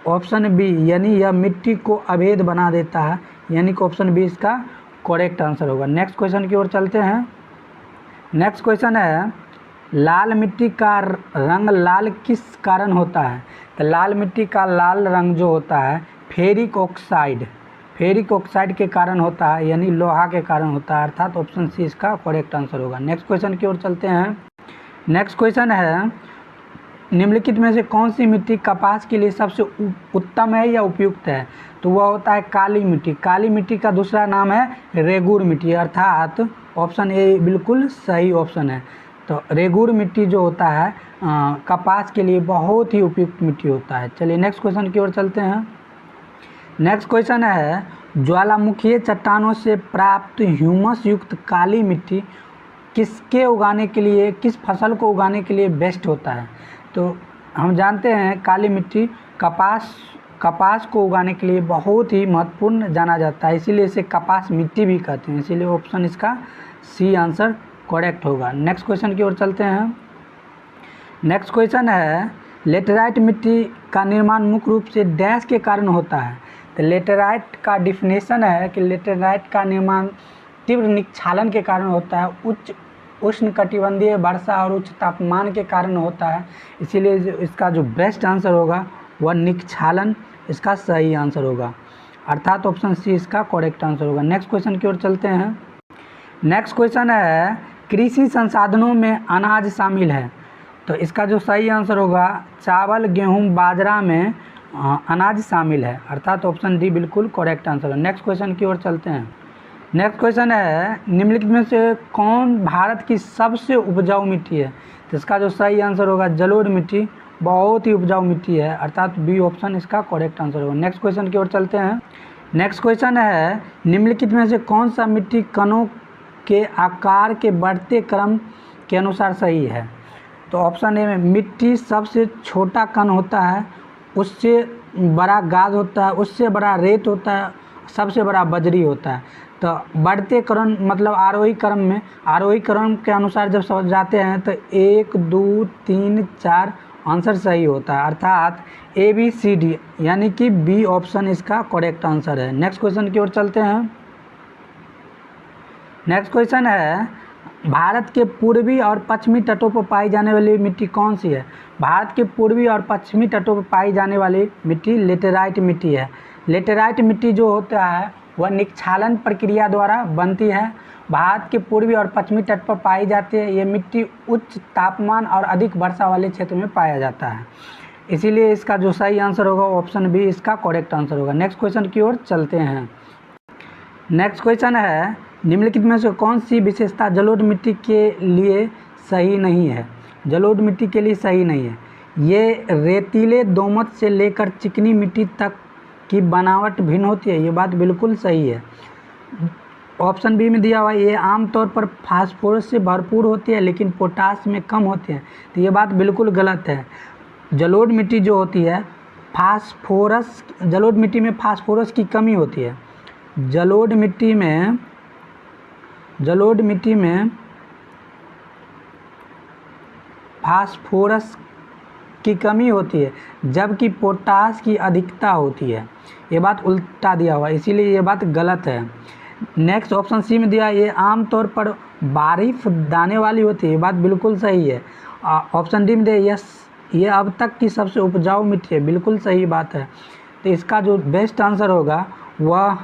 ऑप्शन बी, यानी यह मिट्टी को अभेद बना देता है, यानी कि ऑप्शन बी इसका करेक्ट आंसर होगा। नेक्स्ट क्वेश्चन की ओर चलते हैं। नेक्स्ट क्वेश्चन है, लाल मिट्टी का रंग लाल किस कारण होता है? तो लाल मिट्टी का लाल रंग जो होता है फेरिक ऑक्साइड के कारण होता है, यानी लोहा के कारण होता है, अर्थात ऑप्शन सी इसका करेक्ट आंसर होगा। नेक्स्ट क्वेश्चन की ओर चलते हैं। नेक्स्ट क्वेश्चन है, निम्नलिखित में से कौन सी मिट्टी कपास के लिए सबसे उत्तम है या उपयुक्त है? तो वह होता है काली मिट्टी। काली मिट्टी का दूसरा नाम है रेगूर मिट्टी, अर्थात ऑप्शन ए बिल्कुल सही ऑप्शन है। तो रेगूर मिट्टी जो होता है कपास के लिए बहुत ही उपयुक्त मिट्टी होता है। चलिए नेक्स्ट क्वेश्चन की ओर चलते हैं। नेक्स्ट क्वेश्चन है, ज्वालामुखीय चट्टानों से प्राप्त ह्यूमस युक्त काली मिट्टी किस फसल को उगाने के लिए बेस्ट होता है? तो हम जानते हैं काली मिट्टी कपास को उगाने के लिए बहुत ही महत्वपूर्ण जाना जाता है, इसीलिए इसे कपास मिट्टी भी कहते हैं। इसीलिए ऑप्शन इसका सी आंसर करेक्ट होगा। नेक्स्ट क्वेश्चन की ओर चलते हैं। नेक्स्ट क्वेश्चन है, लेटेराइट मिट्टी का निर्माण मुख्य रूप से डैश के कारण होता है? तो लेटेराइट का डिफिनेशन है कि लेटेराइट का निर्माण तीव्र निक्षालन के कारण होता है, उच्च उष्णकटिबंधीय वर्षा और उच्च तापमान के कारण होता है। इसीलिए इसका जो बेस्ट आंसर होगा वह निक्षालन इसका सही आंसर होगा, अर्थात ऑप्शन सी इसका करेक्ट आंसर होगा। नेक्स्ट क्वेश्चन की ओर चलते हैं। नेक्स्ट क्वेश्चन है, कृषि संसाधनों में अनाज शामिल है? तो इसका जो सही आंसर होगा चावल, गेहूं, बाजरा में अनाज शामिल है, अर्थात ऑप्शन डी बिल्कुल करेक्ट आंसर है। नेक्स्ट क्वेश्चन की ओर चलते हैं। नेक्स्ट क्वेश्चन है, निम्नलिखित में से कौन भारत की सबसे उपजाऊ मिट्टी है? तो इसका जो सही आंसर होगा जलोढ़ मिट्टी बहुत ही उपजाऊ मिट्टी है, अर्थात बी ऑप्शन इसका करेक्ट आंसर होगा। नेक्स्ट क्वेश्चन की ओर चलते हैं। नेक्स्ट क्वेश्चन है, निम्नलिखित में से कौन सा मिट्टी कणों के आकार के बढ़ते क्रम के अनुसार सही है? तो ऑप्शन ए में मिट्टी सबसे छोटा कण होता है, उससे बड़ा गाज होता है, उससे बड़ा रेत होता है, सबसे बड़ा बजरी होता है। तो बढ़ते क्रम मतलब आरोही क्रम के अनुसार जब समझ जाते हैं तो 1 2 3 4 आंसर सही होता है, अर्थात ए बी सी डी, यानी कि बी ऑप्शन इसका करेक्ट आंसर है। नेक्स्ट क्वेश्चन की ओर चलते हैं। नेक्स्ट क्वेश्चन है, भारत के पूर्वी और पश्चिमी तटों पर पाई जाने वाली मिट्टी कौन सी है? भारत के पूर्वी और पश्चिमी तटों पर पाई जाने वाली मिट्टी लेटेराइट मिट्टी है। लेटेराइट मिट्टी जो होता है वह निक्षालन प्रक्रिया द्वारा बनती है। भारत के पूर्वी और पश्चिमी तट पर पाई जाती है। ये मिट्टी उच्च तापमान और अधिक वर्षा वाले क्षेत्र में पाया जाता है, इसीलिए इसका जो सही आंसर होगा ऑप्शन बी इसका करेक्ट आंसर होगा। नेक्स्ट क्वेश्चन की ओर चलते हैं। नेक्स्ट क्वेश्चन है, निम्नलिखित में से कौन सी विशेषता जलोढ़ मिट्टी के लिए सही नहीं है? जलोढ़ मिट्टी के लिए सही नहीं है। ये रेतीले दोमट से लेकर चिकनी मिट्टी तक की बनावट भिन्न होती है, ये बात बिल्कुल सही है। ऑप्शन बी में दिया हुआ ये आमतौर पर फास्फोरस से भरपूर होती है लेकिन पोटास में कम होती है, तो ये बात बिल्कुल गलत है। जलोढ़ मिट्टी जो होती है जलोढ़ मिट्टी में फास्फोरस की कमी होती है। जलोढ़ मिट्टी में फास्फोरस की कमी होती है जबकि पोटास की अधिकता होती है, ये बात उल्टा दिया हुआ है, इसीलिए ये बात गलत है। नेक्स्ट ऑप्शन सी में दिया ये आमतौर पर बारीक दाने वाली होती है, ये बात बिल्कुल सही है। ऑप्शन डी में दिया ये अब तक की सबसे उपजाऊ मिट्टी है, बिल्कुल सही बात है। तो इसका जो बेस्ट आंसर होगा वह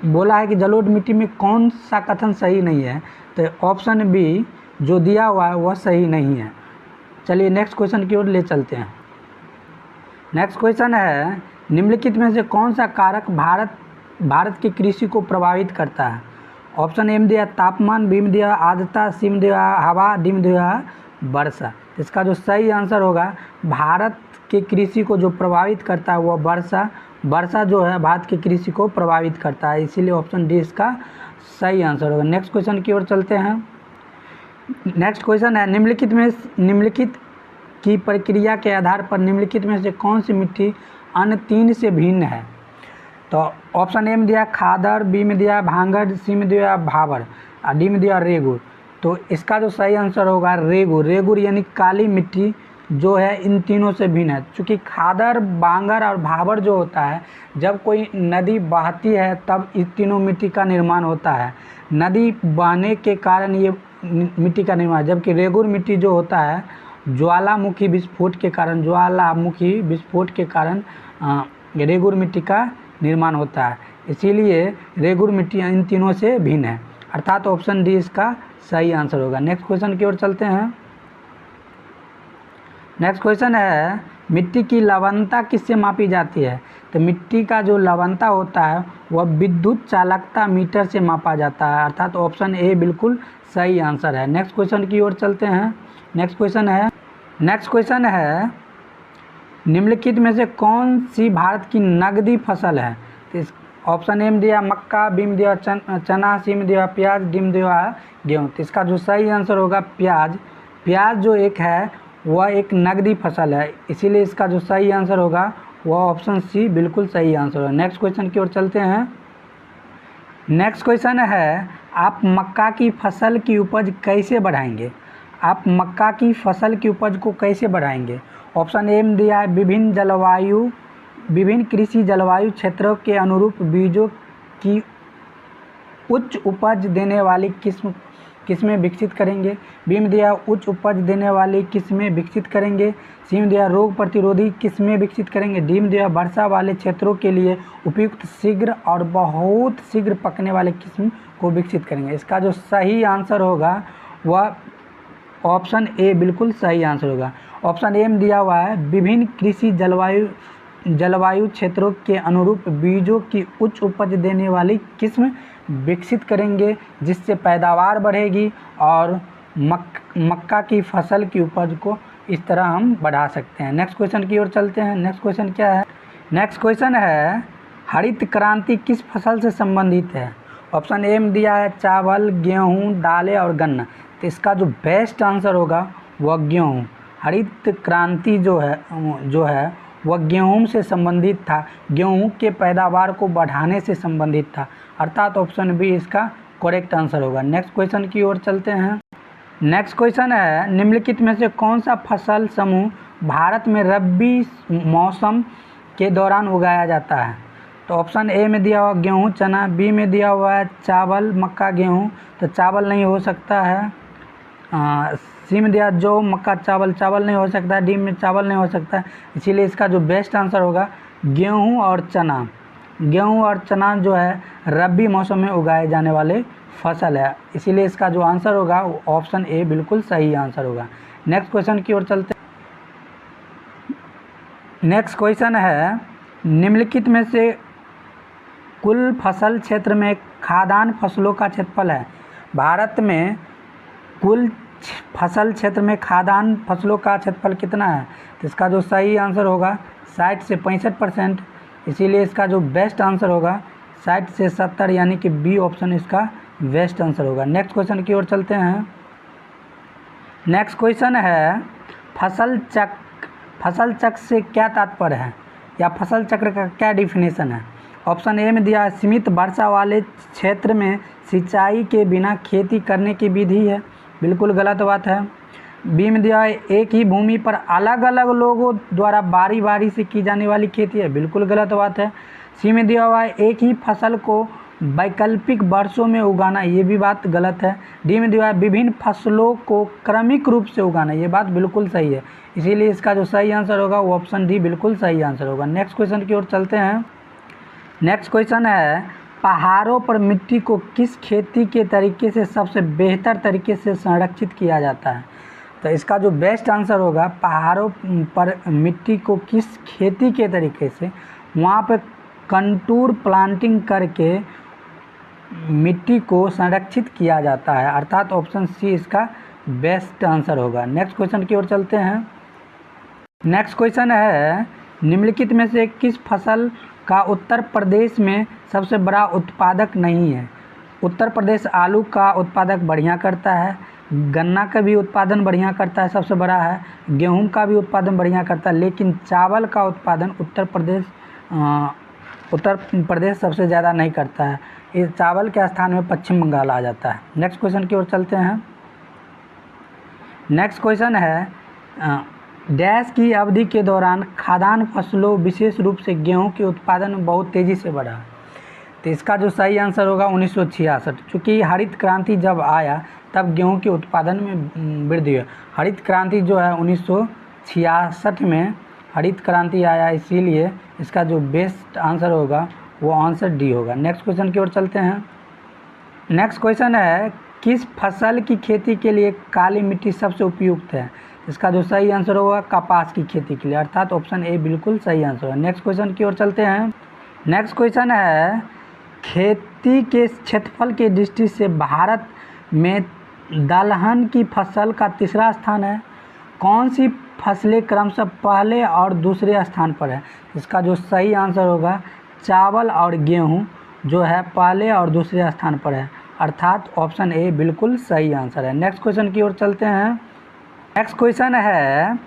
बोला है कि जलोढ़ मिट्टी में कौन सा कथन सही नहीं है, तो ऑप्शन बी जो दिया हुआ है वह सही नहीं है। चलिए नेक्स्ट क्वेश्चन की ओर ले चलते हैं। नेक्स्ट क्वेश्चन है, निम्नलिखित में से कौन सा कारक भारत की कृषि को प्रभावित करता है? ऑप्शन ए में दिया तापमान, बी में दिया आर्द्रता, सी में दिया हवा, डी में दिया वर्षा। इसका जो सही आंसर होगा, भारत की कृषि को जो प्रभावित करता है वह वर्षा जो है भारत की कृषि को प्रभावित करता है, इसीलिए ऑप्शन डी इसका सही आंसर होगा। नेक्स्ट क्वेश्चन की ओर चलते हैं। नेक्स्ट क्वेश्चन है, निम्नलिखित की प्रक्रिया के आधार पर निम्नलिखित में से कौन सी मिट्टी अन्य तीन से भिन्न है? तो ऑप्शन ए में दिया खादर, बी में दिया भांगड़, सी में दिया भाबर और डी में दिया रेगुर। तो इसका जो सही आंसर होगा रेगुर यानी काली मिट्टी जो है इन तीनों से भिन्न है। चूँकि खादर, बांगर और भाबर जो होता है, जब कोई नदी बहती है तब इस तीनों मिट्टी का निर्माण होता है, नदी बहने के कारण ये मिट्टी का निर्माण। जबकि रेगुर मिट्टी जो होता है ज्वालामुखी विस्फोट के कारण रेगुर मिट्टी का निर्माण होता है, इसीलिए रेगुर मिट्टी इन तीनों से भिन्न है, अर्थात ऑप्शन डी इसका सही आंसर होगा। नेक्स्ट क्वेश्चन की ओर चलते हैं। नेक्स्ट क्वेश्चन है, मिट्टी की लवणता किससे मापी जाती है? तो मिट्टी का जो लवणता होता है वह विद्युत चालकता मीटर से मापा जाता है, अर्थात ऑप्शन ए बिल्कुल सही आंसर है। नेक्स्ट क्वेश्चन की ओर चलते हैं। नेक्स्ट क्वेश्चन है, निम्नलिखित में से कौन सी भारत की नकदी फसल है? तो ऑप्शन ए में दिया मक्का, बी में दिया चना, सी में दिया प्याज, डी में दिया गेहूँ। तो इसका जो सही आंसर होगा प्याज जो एक है वह एक नकदी फसल है, इसीलिए इसका जो सही आंसर होगा वह ऑप्शन सी बिल्कुल सही आंसर है। नेक्स्ट क्वेश्चन की ओर चलते हैं। नेक्स्ट क्वेश्चन है, आप मक्का की फसल की उपज कैसे बढ़ाएंगे? आप मक्का की फसल की उपज को कैसे बढ़ाएंगे? ऑप्शन ए में दिया है विभिन्न कृषि जलवायु क्षेत्रों के अनुरूप बीजों की उच्च उपज देने वाली किस्में विकसित करेंगे, बी में दिया उच्च उपज देने वाली किस्में विकसित करेंगे, सी में दिया रोग प्रतिरोधी किस्में विकसित करेंगे, डी में दिया वर्षा वाले क्षेत्रों के लिए उपयुक्त शीघ्र और बहुत शीघ्र पकने वाले किस्म को विकसित करेंगे। इसका जो सही आंसर होगा वह ऑप्शन ए बिल्कुल सही आंसर होगा। ऑप्शन ए में दिया हुआ है विभिन्न कृषि जलवायु क्षेत्रों के अनुरूप बीजों की उच्च उपज देने वाली किस्म विकसित करेंगे, जिससे पैदावार बढ़ेगी और मक्का की फसल की उपज को इस तरह हम बढ़ा सकते हैं। नेक्स्ट क्वेश्चन की ओर चलते हैं। नेक्स्ट क्वेश्चन क्या है? नेक्स्ट क्वेश्चन है, हरित क्रांति किस फसल से संबंधित है? ऑप्शन ए में दिया है चावल, गेहूँ, दालें और गन्ना। तो इसका जो बेस्ट आंसर होगा वह गेहूँ। हरित क्रांति जो है वह गेहूँ से संबंधित था, गेहूँ के पैदावार को बढ़ाने से संबंधित था, अर्थात ऑप्शन बी इसका करेक्ट आंसर होगा। नेक्स्ट क्वेश्चन की ओर चलते हैं। नेक्स्ट क्वेश्चन है, निम्नलिखित में से कौन सा फसल समूह भारत में रबी मौसम के दौरान उगाया जाता है? तो ऑप्शन ए में दिया हुआ गेहूँ चना, बी में दिया हुआ है चावल मक्का गेहूँ, तो चावल नहीं हो सकता है, सी में दिया जौ मक्का चावल नहीं हो सकता, डी में चावल नहीं हो सकता, इसीलिए इसका जो बेस्ट आंसर होगा गेहूँ और चना जो है रबी मौसम में उगाए जाने वाले फसल है, इसीलिए इसका जो आंसर होगा वो ऑप्शन ए बिल्कुल सही आंसर होगा। नेक्स्ट क्वेश्चन की ओर चलते हैं। नेक्स्ट क्वेश्चन है, निम्नलिखित में से कुल फसल क्षेत्र में खाद्यान्न फसलों का क्षेत्रफल है। भारत में कुल फसल क्षेत्र में खाद्यान्न फसलों का क्षेत्रफल कितना है? तो इसका जो सही आंसर होगा 60 से 65%, इसीलिए इसका जो बेस्ट आंसर होगा 60 से 70, यानी कि बी ऑप्शन इसका बेस्ट आंसर होगा। नेक्स्ट क्वेश्चन की ओर चलते हैं। नेक्स्ट क्वेश्चन है, फसल चक्र से क्या तात्पर्य है या फसल चक्र का क्या डिफिनेशन है? ऑप्शन ए में दिया है सीमित वर्षा वाले क्षेत्र में सिंचाई के बिना खेती करने की विधि है, बिल्कुल गलत बात है। बी में दिया है एक ही भूमि पर अलग अलग लोगों द्वारा बारी बारी से की जाने वाली खेती है, बिल्कुल गलत बात है। सी में दिया हुआ है एक ही फसल को वैकल्पिक वर्षों में उगाना, ये भी बात गलत है। डी में दिया है विभिन्न फसलों को क्रमिक रूप से उगाना, ये बात बिल्कुल सही है, इसीलिए इसका जो सही आंसर होगा वो ऑप्शन डी बिल्कुल सही आंसर होगा। नेक्स्ट क्वेश्चन की ओर चलते हैं। नेक्स्ट क्वेश्चन है, पहाड़ों पर मिट्टी को किस खेती के तरीके से सबसे बेहतर तरीके से संरक्षित किया जाता है? तो इसका जो बेस्ट आंसर होगा, पहाड़ों पर मिट्टी को किस खेती के तरीके से वहाँ पे कंटूर प्लांटिंग करके मिट्टी को संरक्षित किया जाता है, अर्थात ऑप्शन सी इसका बेस्ट आंसर होगा। नेक्स्ट क्वेश्चन की ओर चलते हैं। नेक्स्ट क्वेश्चन है, निम्नलिखित में से किस फसल का उत्तर प्रदेश में सबसे बड़ा उत्पादक नहीं है? उत्तर प्रदेश आलू का उत्पादक बढ़िया करता है, गन्ना का भी उत्पादन बढ़िया करता है, सबसे बड़ा है, गेहूं का भी उत्पादन बढ़िया करता है, लेकिन चावल का उत्पादन उत्तर प्रदेश सबसे ज़्यादा नहीं करता है। इस चावल के स्थान में पश्चिम बंगाल आ जाता है। नेक्स्ट क्वेश्चन की ओर चलते हैं। नेक्स्ट क्वेश्चन है, डैश की अवधि के दौरान खाद्यान्न फसलों विशेष रूप से गेहूं के उत्पादन बहुत तेज़ी से बढ़ा। तो इसका जो सही आंसर होगा 1966, चूँकि हरित क्रांति जब आया तब गेहूं के उत्पादन में वृद्धि हुई। हरित क्रांति जो है 1966 में हरित क्रांति आया, इसीलिए इसका जो बेस्ट आंसर होगा वो आंसर डी होगा। नेक्स्ट क्वेश्चन की ओर चलते हैं। नेक्स्ट क्वेश्चन है, किस फसल की खेती के लिए काली मिट्टी सबसे उपयुक्त है? इसका जो सही आंसर होगा कपास की खेती के लिए, अर्थात ऑप्शन ए बिल्कुल सही आंसर है। नेक्स्ट क्वेश्चन की ओर चलते हैं। नेक्स्ट क्वेश्चन है, खेती के क्षेत्रफल के दृष्टि से भारत में दलहन की फसल का तीसरा स्थान है। कौन सी फसलें क्रमशः पहले और दूसरे स्थान पर है? इसका जो सही आंसर होगा, चावल और गेहूं जो है पहले और दूसरे स्थान पर है, अर्थात ऑप्शन ए बिल्कुल सही आंसर है। नेक्स्ट क्वेश्चन की ओर चलते हैं। नेक्स्ट क्वेश्चन है,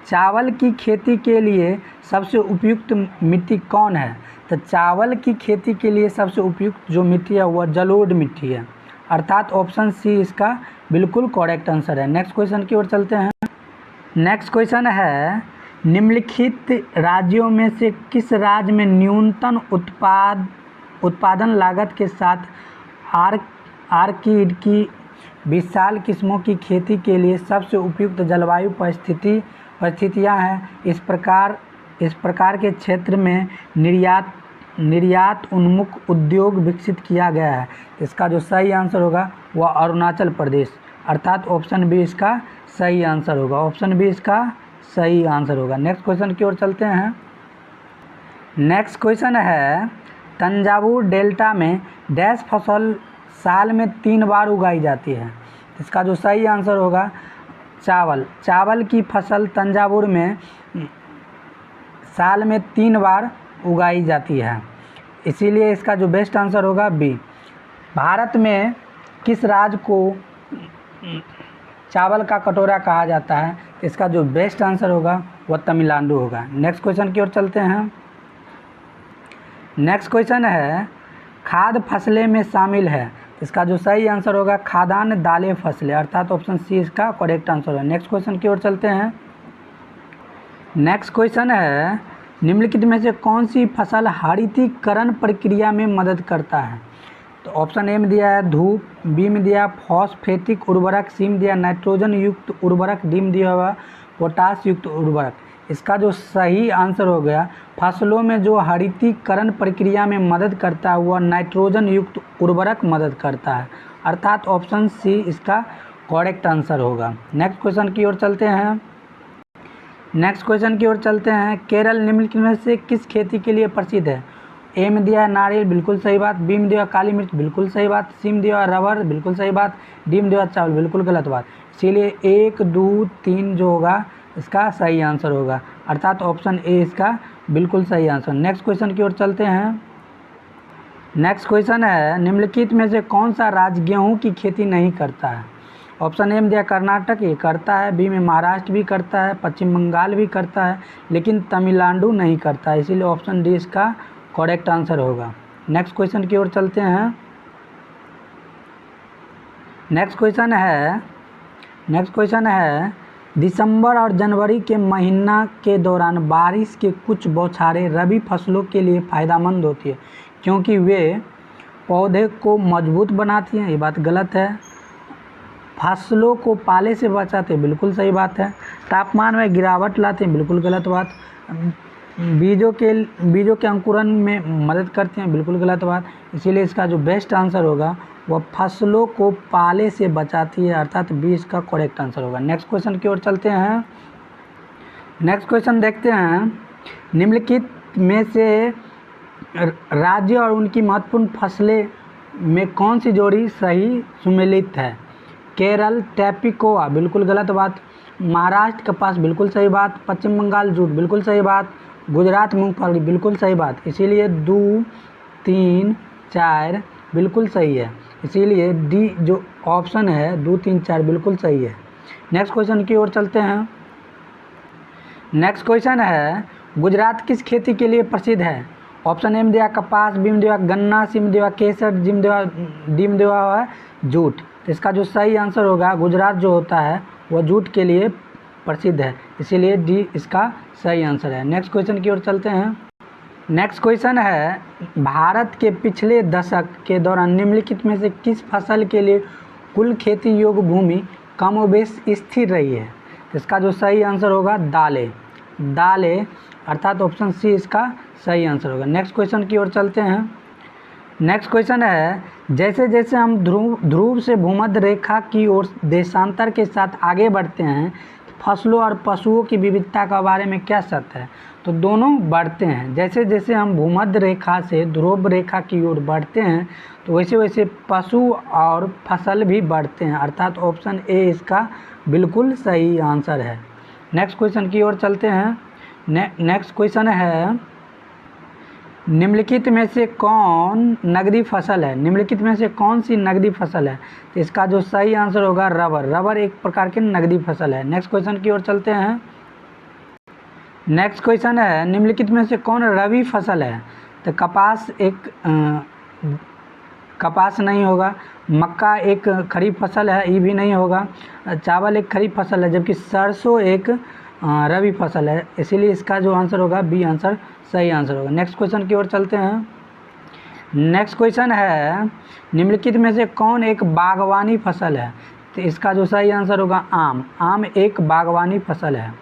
चावल की खेती के लिए सबसे उपयुक्त मिट्टी कौन है? तो चावल की खेती के लिए सबसे उपयुक्त जो मिट्टी है वह जलोढ़ मिट्टी है, अर्थात ऑप्शन सी इसका बिल्कुल करेक्ट आंसर है। नेक्स्ट क्वेश्चन की ओर चलते हैं। नेक्स्ट क्वेश्चन है, निम्नलिखित राज्यों में से किस राज्य में न्यूनतम उत्पादन लागत के साथ आर्किड की विशाल किस्मों की खेती के लिए सबसे उपयुक्त जलवायु परिस्थितियाँ हैं? इस प्रकार के क्षेत्र में निर्यात उन्मुख उद्योग विकसित किया गया है। इसका जो सही आंसर होगा वह अरुणाचल प्रदेश, अर्थात ऑप्शन बी इसका सही आंसर होगा। ऑप्शन बी इसका सही आंसर होगा। नेक्स्ट क्वेश्चन की ओर चलते हैं। नेक्स्ट क्वेश्चन है, तंजावुर डेल्टा में डैश फसल साल में 3 बार उगाई जाती है? इसका जो सही आंसर होगा चावल की फसल तंजावुर में साल में 3 बार उगाई जाती है, इसीलिए इसका जो बेस्ट आंसर होगा बी। भारत में किस राज्य को चावल का कटोरा कहा जाता है? इसका जो बेस्ट आंसर होगा वह तमिलनाडु होगा। नेक्स्ट क्वेश्चन की ओर चलते हैं। नेक्स्ट क्वेश्चन है, खाद्य फसलें में शामिल है? इसका जो सही आंसर होगा खाद्यान्न दालें फसलें, अर्थात ऑप्शन सी इसका करेक्ट आंसर है। नेक्स्ट क्वेश्चन की ओर चलते हैं। नेक्स्ट क्वेश्चन है, निम्नलिखित में से कौन सी फसल हरितीकरण प्रक्रिया में मदद करता है? तो ऑप्शन ए में दिया है धूप, बी में दिया फॉस्फेटिक उर्वरक, सी में दिया नाइट्रोजन युक्त उर्वरक, डी में दिया हुआ पोटास युक्त उर्वरक। इसका जो सही आंसर हो गया, फसलों में जो हरितीकरण प्रक्रिया में मदद करता है वह नाइट्रोजन युक्त उर्वरक मदद करता है, अर्थात ऑप्शन सी इसका करेक्ट आंसर होगा। नेक्स्ट क्वेश्चन की ओर चलते हैं। नेक्स्ट क्वेश्चन की ओर चलते हैं। केरल निम्नलिखित में से किस खेती के लिए प्रसिद्ध है? ए में दिया है नारियल, बिल्कुल सही बात, बी में दिया काली मिर्च, बिल्कुल सही बात, सी में दिया रबर, बिल्कुल सही बात, डी में दिया चावल, बिल्कुल गलत बात। इसीलिए 1, 2, 3 जो होगा इसका सही आंसर होगा, अर्थात ऑप्शन ए इसका बिल्कुल सही आंसर। नेक्स्ट क्वेश्चन की ओर चलते हैं। नेक्स्ट क्वेश्चन है, निम्नलिखित में से कौन सा राज्य गेहूं की खेती नहीं करता है? ऑप्शन ए में दिया कर्नाटक, ये करता है, बी में महाराष्ट्र भी करता है, पश्चिम बंगाल भी करता है, लेकिन तमिलनाडु नहीं करता है, इसीलिए ऑप्शन डी इसका करेक्ट आंसर होगा। नेक्स्ट क्वेश्चन की ओर चलते हैं। नेक्स्ट क्वेश्चन है, दिसंबर और जनवरी के महीना के दौरान बारिश के कुछ बौछारें रबी फसलों के लिए फ़ायदेमंद होती है क्योंकि वे पौधे को मजबूत बनाती हैं, ये बात गलत है। फसलों को पाले से बचाते हैं, बिल्कुल सही बात है। तापमान में गिरावट लाते हैं, बिल्कुल गलत बात। बीजों के अंकुरण में मदद करते हैं, बिल्कुल गलत बात। इसीलिए इसका जो बेस्ट आंसर होगा वह फसलों को पाले से बचाती है, अर्थात बी इसका करेक्ट आंसर होगा। नेक्स्ट क्वेश्चन की ओर चलते हैं। नेक्स्ट क्वेश्चन देखते हैं, निम्नलिखित में से राज्य और उनकी महत्वपूर्ण फसलें में कौन सी जोड़ी सही सुमेलित है? केरल टैपिकोआ बिल्कुल गलत बात, महाराष्ट्र कपास बिल्कुल सही बात, पश्चिम बंगाल जूट बिल्कुल सही बात, गुजरात मूंगफली बिल्कुल सही बात। इसीलिए 2, 3, 4 बिल्कुल सही है। इसीलिए डी जो ऑप्शन है 2, 3, 4 बिल्कुल सही है। नेक्स्ट क्वेश्चन की ओर चलते हैं। नेक्स्ट क्वेश्चन है, गुजरात किस खेती के लिए प्रसिद्ध है? ऑप्शन ए में दिया कपास, बी में दिया गन्ना, सी में दिया केसर, डी में दिया है जूट। तो इसका जो सही आंसर होगा, गुजरात जो होता है वह जूट के लिए प्रसिद्ध है, इसीलिए डी इसका सही आंसर है। नेक्स्ट क्वेश्चन की ओर चलते हैं। नेक्स्ट क्वेश्चन है, भारत के पिछले दशक के दौरान निम्नलिखित में से किस फसल के लिए कुल खेती योग्य भूमि कमोबेश स्थिर रही है? इसका जो सही आंसर होगा दालें, अर्थात ऑप्शन सी इसका सही आंसर होगा। नेक्स्ट क्वेश्चन की ओर चलते हैं। नेक्स्ट क्वेश्चन है, जैसे जैसे हम ध्रुव से भूमध्य रेखा की ओर देशांतर के साथ आगे बढ़ते हैं, फसलों और पशुओं की विविधता के बारे में क्या सत्य है? तो दोनों बढ़ते हैं। जैसे जैसे हम भूमध्य रेखा से ध्रुव रेखा की ओर बढ़ते हैं, तो वैसे वैसे पशु और फसल भी बढ़ते हैं, अर्थात ऑप्शन ए इसका बिल्कुल सही आंसर है। नेक्स्ट क्वेश्चन की ओर चलते हैं। नेक्स्ट क्वेश्चन है, निम्नलिखित में से कौन नगदी फसल है? निम्नलिखित में से कौन सी नगदी फसल है? तो इसका जो सही आंसर होगा रबर एक प्रकार की नगदी फसल है। नेक्स्ट क्वेश्चन की ओर चलते हैं। नेक्स्ट क्वेश्चन है, निम्नलिखित में से कौन रबी फसल है? तो कपास नहीं होगा, मक्का एक खरीफ फसल है, ये भी नहीं होगा, चावल एक खरीफ फसल है, जबकि सरसों एक रबी फसल है, इसीलिए इसका जो आंसर होगा बी आंसर सही आंसर होगा। नेक्स्ट क्वेश्चन की ओर चलते हैं। नेक्स्ट क्वेश्चन है, निम्नलिखित में से कौन एक बागवानी फसल है? तो इसका जो सही आंसर होगा आम एक बागवानी फसल है।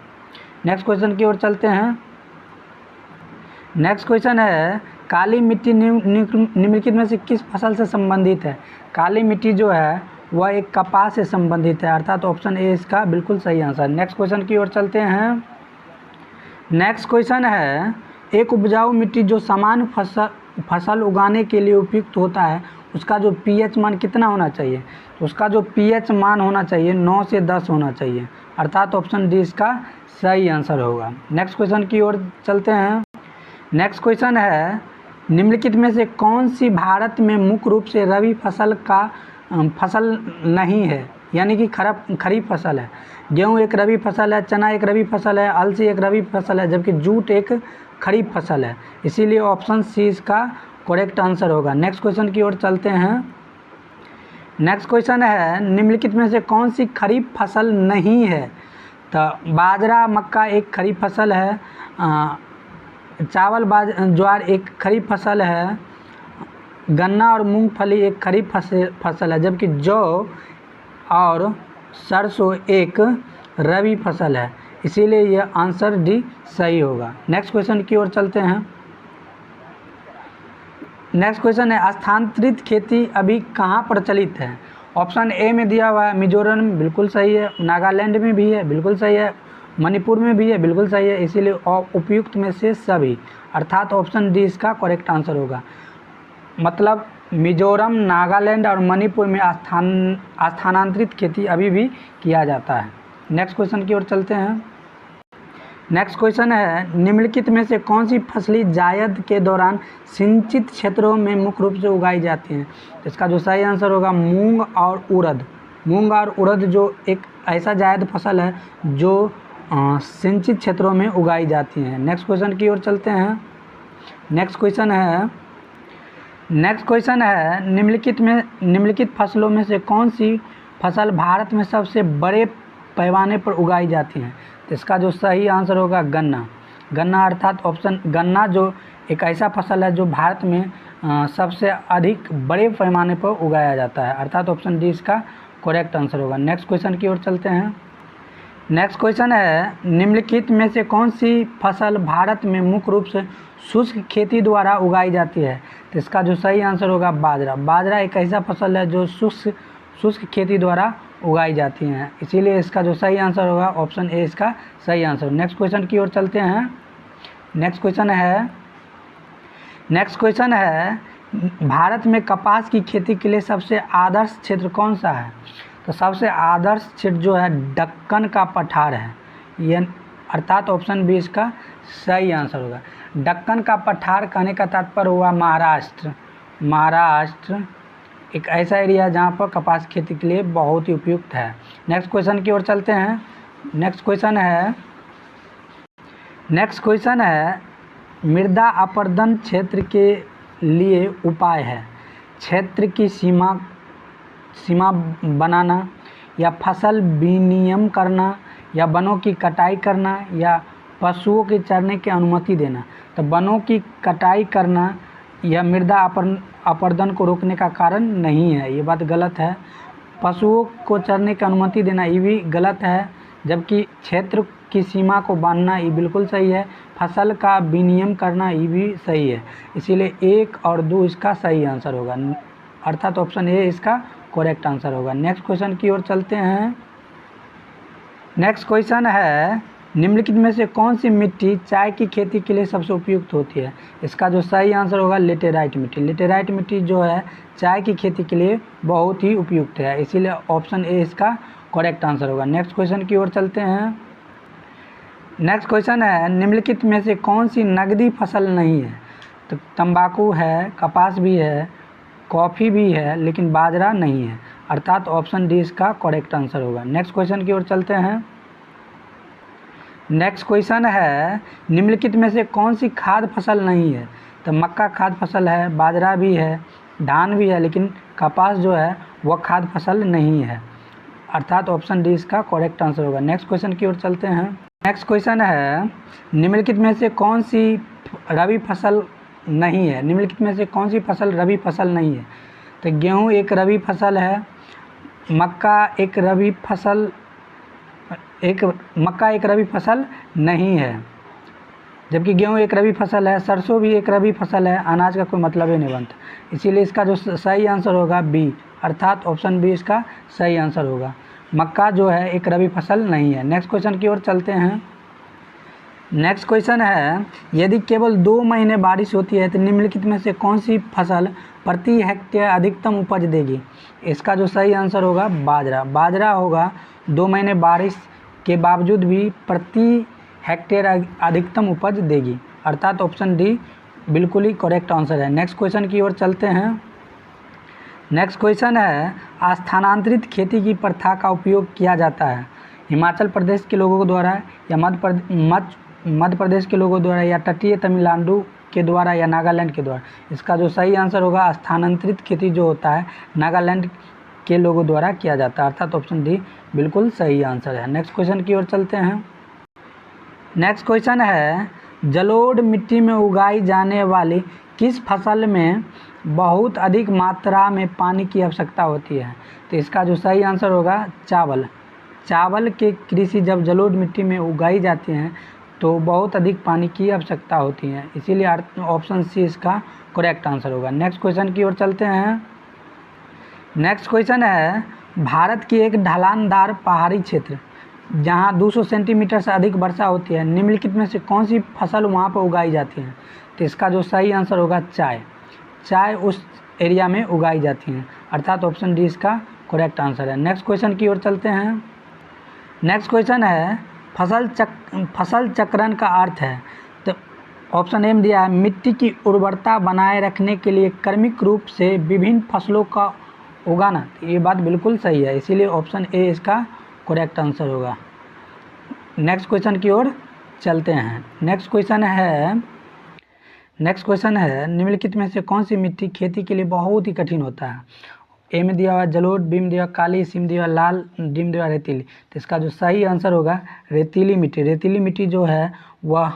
नेक्स्ट क्वेश्चन की ओर चलते हैं। नेक्स्ट क्वेश्चन है, काली मिट्टी निम्नलिखित में से किस फसल से संबंधित है? काली मिट्टी जो है वह एक कपास से संबंधित है, अर्थात ऑप्शन ए इसका बिल्कुल सही आंसर। नेक्स्ट क्वेश्चन की ओर चलते हैं। नेक्स्ट क्वेश्चन है, एक उपजाऊ मिट्टी जो समान फसल उगाने के लिए उपयुक्त होता है, उसका जो पीएच मान कितना होना चाहिए? तो उसका जो पीएच मान होना चाहिए 9 से 10 होना चाहिए, अर्थात ऑप्शन डी इसका सही आंसर होगा। नेक्स्ट क्वेश्चन की ओर चलते हैं। नेक्स्ट क्वेश्चन है, निम्नलिखित में से कौन सी भारत में मुख्य रूप से रबी फसल नहीं है, यानी कि खरीफ फसल है? गेहूँ एक रबी फसल है, चना एक रबी फसल है, अलसी एक रबी फसल है, जबकि जूट एक खरीफ फसल है, इसीलिए ऑप्शन सी इसका करेक्ट आंसर होगा। नेक्स्ट क्वेश्चन की ओर चलते हैं। नेक्स्ट क्वेश्चन है, निम्नलिखित में से कौन सी खरीफ फसल नहीं है? तो बाजरा मक्का एक खरीफ फसल है, चावल ज्वार एक खरीफ फसल है, गन्ना और मूंगफली एक खरीफ फसल है, जबकि जौ और सरसों एक रबी फसल है, इसीलिए यह आंसर डी सही होगा। नेक्स्ट क्वेश्चन की ओर चलते हैं। नेक्स्ट क्वेश्चन है, स्थानांतरित खेती अभी कहाँ प्रचलित है? ऑप्शन ए में दिया हुआ है मिजोरम में बिल्कुल सही है, नागालैंड में भी है बिल्कुल सही है, मणिपुर में भी है बिल्कुल सही है, इसीलिए उपयुक्त में से सभी, अर्थात ऑप्शन डी इसका करेक्ट आंसर होगा। मतलब मिजोरम, नागालैंड और मणिपुर में स्थानांतरित खेती अभी भी किया जाता है। नेक्स्ट क्वेश्चन की ओर चलते हैं। नेक्स्ट क्वेश्चन है, निम्नलिखित में से कौन सी फसली जायद के दौरान सिंचित क्षेत्रों में मुख्य रूप से उगाई जाती हैं? इसका जो सही आंसर होगा मूंग और उड़द। मूंग और उड़द जो एक ऐसा जायद फसल है जो सिंचित क्षेत्रों में उगाई जाती हैं। नेक्स्ट क्वेश्चन की ओर चलते हैं। नेक्स्ट क्वेश्चन है, निम्नलिखित फसलों में से कौन सी फसल भारत में सबसे बड़े पैमाने पर उगाई जाती हैं? तो इसका जो सही आंसर होगा गन्ना, अर्थात ऑप्शन गन्ना जो एक ऐसा फसल है जो भारत में सबसे अधिक बड़े पैमाने पर उगाया जाता है, अर्थात ऑप्शन डी इसका करेक्ट आंसर होगा। नेक्स्ट क्वेश्चन की ओर चलते हैं। नेक्स्ट क्वेश्चन है, निम्नलिखित में से कौन सी फसल भारत में मुख्य रूप से शुष्क खेती द्वारा उगाई जाती है? तो इसका जो सही आंसर होगा बाजरा। बाजरा एक ऐसा फसल है जो शुष्क खेती द्वारा उगाई जाती हैं, इसीलिए इसका जो सही आंसर होगा ऑप्शन ए इसका सही आंसर। नेक्स्ट क्वेश्चन की ओर चलते हैं। नेक्स्ट क्वेश्चन है भारत में कपास की खेती के लिए सबसे आदर्श क्षेत्र कौन सा है? तो सबसे आदर्श क्षेत्र जो है दक्कन का पठार है, ये अर्थात ऑप्शन बी इसका सही आंसर होगा। दक्कन का पठार कहने का तात्पर्य हुआ महाराष्ट्र एक ऐसा एरिया है जहाँ पर कपास खेती के लिए बहुत ही उपयुक्त है। नेक्स्ट क्वेश्चन की ओर चलते हैं। नेक्स्ट क्वेश्चन है मृदा अपरदन क्षेत्र के लिए उपाय है। क्षेत्र की सीमा बनाना, या फसल विनियम करना, या वनों की कटाई करना, या पशुओं के चरने की अनुमति देना। तो वनों की कटाई करना यह मृदा अपरदन को रोकने का कारण नहीं है, ये बात गलत है। पशुओं को चरने की अनुमति देना ये भी गलत है, जबकि क्षेत्र की सीमा को बांधना ये बिल्कुल सही है। फसल का विनियम करना ये भी सही है, इसीलिए 1 और 2 इसका सही आंसर होगा, अर्थात ऑप्शन ए इसका करेक्ट आंसर होगा। नेक्स्ट क्वेश्चन की ओर चलते हैं। नेक्स्ट क्वेश्चन है निम्नलिखित में से कौन सी मिट्टी चाय की खेती के लिए सबसे उपयुक्त होती है? इसका जो सही आंसर होगा लेटेराइट मिट्टी। लेटेराइट मिट्टी जो है चाय की खेती के लिए बहुत ही उपयुक्त है, इसीलिए ऑप्शन ए इसका करेक्ट आंसर होगा। नेक्स्ट क्वेश्चन की ओर चलते हैं। नेक्स्ट क्वेश्चन है निम्नलिखित में से कौन सी नकदी फसल नहीं है? तो तंबाकू है, कपास भी है, कॉफ़ी भी है, लेकिन बाजरा नहीं है, अर्थात ऑप्शन डी इसका करेक्ट आंसर होगा। नेक्स्ट क्वेश्चन की ओर चलते हैं। नेक्स्ट क्वेश्चन है निम्नलिखित में से कौन सी खाद्य फसल नहीं है? तो मक्का खाद्य फसल है, बाजरा भी है, धान भी है, लेकिन कपास जो है वह खाद्य फसल नहीं है, अर्थात ऑप्शन डी इसका करेक्ट आंसर होगा। नेक्स्ट क्वेश्चन की ओर चलते हैं। नेक्स्ट क्वेश्चन है निम्नलिखित में से कौन सी रबी फसल नहीं है? निम्नलिखित में से कौन सी फसल रबी फसल नहीं है? तो गेहूँ एक रबी फसल है, मक्का एक रबी फसल नहीं है, जबकि गेहूँ एक रबी फसल है, सरसों भी एक रबी फसल है, अनाज का कोई मतलब ही नहीं बनता, इसीलिए इसका जो सही आंसर होगा बी, अर्थात ऑप्शन बी इसका सही आंसर होगा। मक्का जो है एक रबी फसल नहीं है। नेक्स्ट क्वेश्चन की ओर चलते हैं। नेक्स्ट क्वेश्चन है यदि केवल 2 महीने बारिश होती है तो निम्नलिखित में से कौन सी फसल प्रति हेक्टेयर अधिकतम उपज देगी? इसका जो सही आंसर होगा बाजरा। बाजरा होगा 2 महीने बारिश के बावजूद भी प्रति हेक्टेयर अधिकतम उपज देगी, अर्थात ऑप्शन डी बिल्कुल ही करेक्ट आंसर है। नेक्स्ट क्वेश्चन की ओर चलते हैं। नेक्स्ट क्वेश्चन है स्थानांतरित खेती की प्रथा का उपयोग किया जाता है हिमाचल प्रदेश के लोगों द्वारा, या मध्य प्रदेश के लोगों द्वारा, या तटीय तमिलनाडु के द्वारा, या नागालैंड के द्वारा? इसका जो सही आंसर होगा स्थानांतरित खेती जो होता है नागालैंड के लोगों द्वारा किया जाता है, अर्थात ऑप्शन डी बिल्कुल सही आंसर है। नेक्स्ट क्वेश्चन की ओर चलते हैं। नेक्स्ट क्वेश्चन है जलोढ़ मिट्टी में उगाई जाने वाली किस फसल में बहुत अधिक मात्रा में पानी की आवश्यकता होती है? तो इसका जो सही आंसर होगा चावल। चावल के कृषि जब जलोढ़ मिट्टी में उगाई जाती हैं तो बहुत अधिक पानी की आवश्यकता होती है, इसीलिए ऑप्शन सी इसका करेक्ट आंसर होगा। नेक्स्ट क्वेश्चन की ओर चलते हैं। नेक्स्ट क्वेश्चन है भारत की एक ढलानदार पहाड़ी क्षेत्र जहां 200 सेंटीमीटर से अधिक वर्षा होती है, निम्नलिखित में से कौन सी फसल वहां पर उगाई जाती है? तो इसका जो सही आंसर होगा चाय उस एरिया में उगाई जाती हैं, अर्थात ऑप्शन डी इसका करेक्ट आंसर है। नेक्स्ट क्वेश्चन की ओर चलते हैं। नेक्स्ट क्वेश्चन है फसल चक्रण का अर्थ है? तो ऑप्शन ए में दिया है मिट्टी की उर्वरता बनाए रखने के लिए क्रमिक रूप से विभिन्न फसलों का उगाना। ये बात बिल्कुल सही है, इसीलिए ऑप्शन ए इसका करेक्ट आंसर होगा। नेक्स्ट क्वेश्चन की ओर चलते हैं। नेक्स्ट क्वेश्चन है निम्नलिखित में से कौन सी मिट्टी खेती के लिए बहुत ही कठिन होता है? ए में दिया हुआ जलोढ़, बी में दिया हुआ काली, सी में दिया हुआ लाल, डी में दिया हुआ रेतीली। तो इसका जो सही आंसर होगा रेतीली मिट्टी। रेतीली मिट्टी जो है वह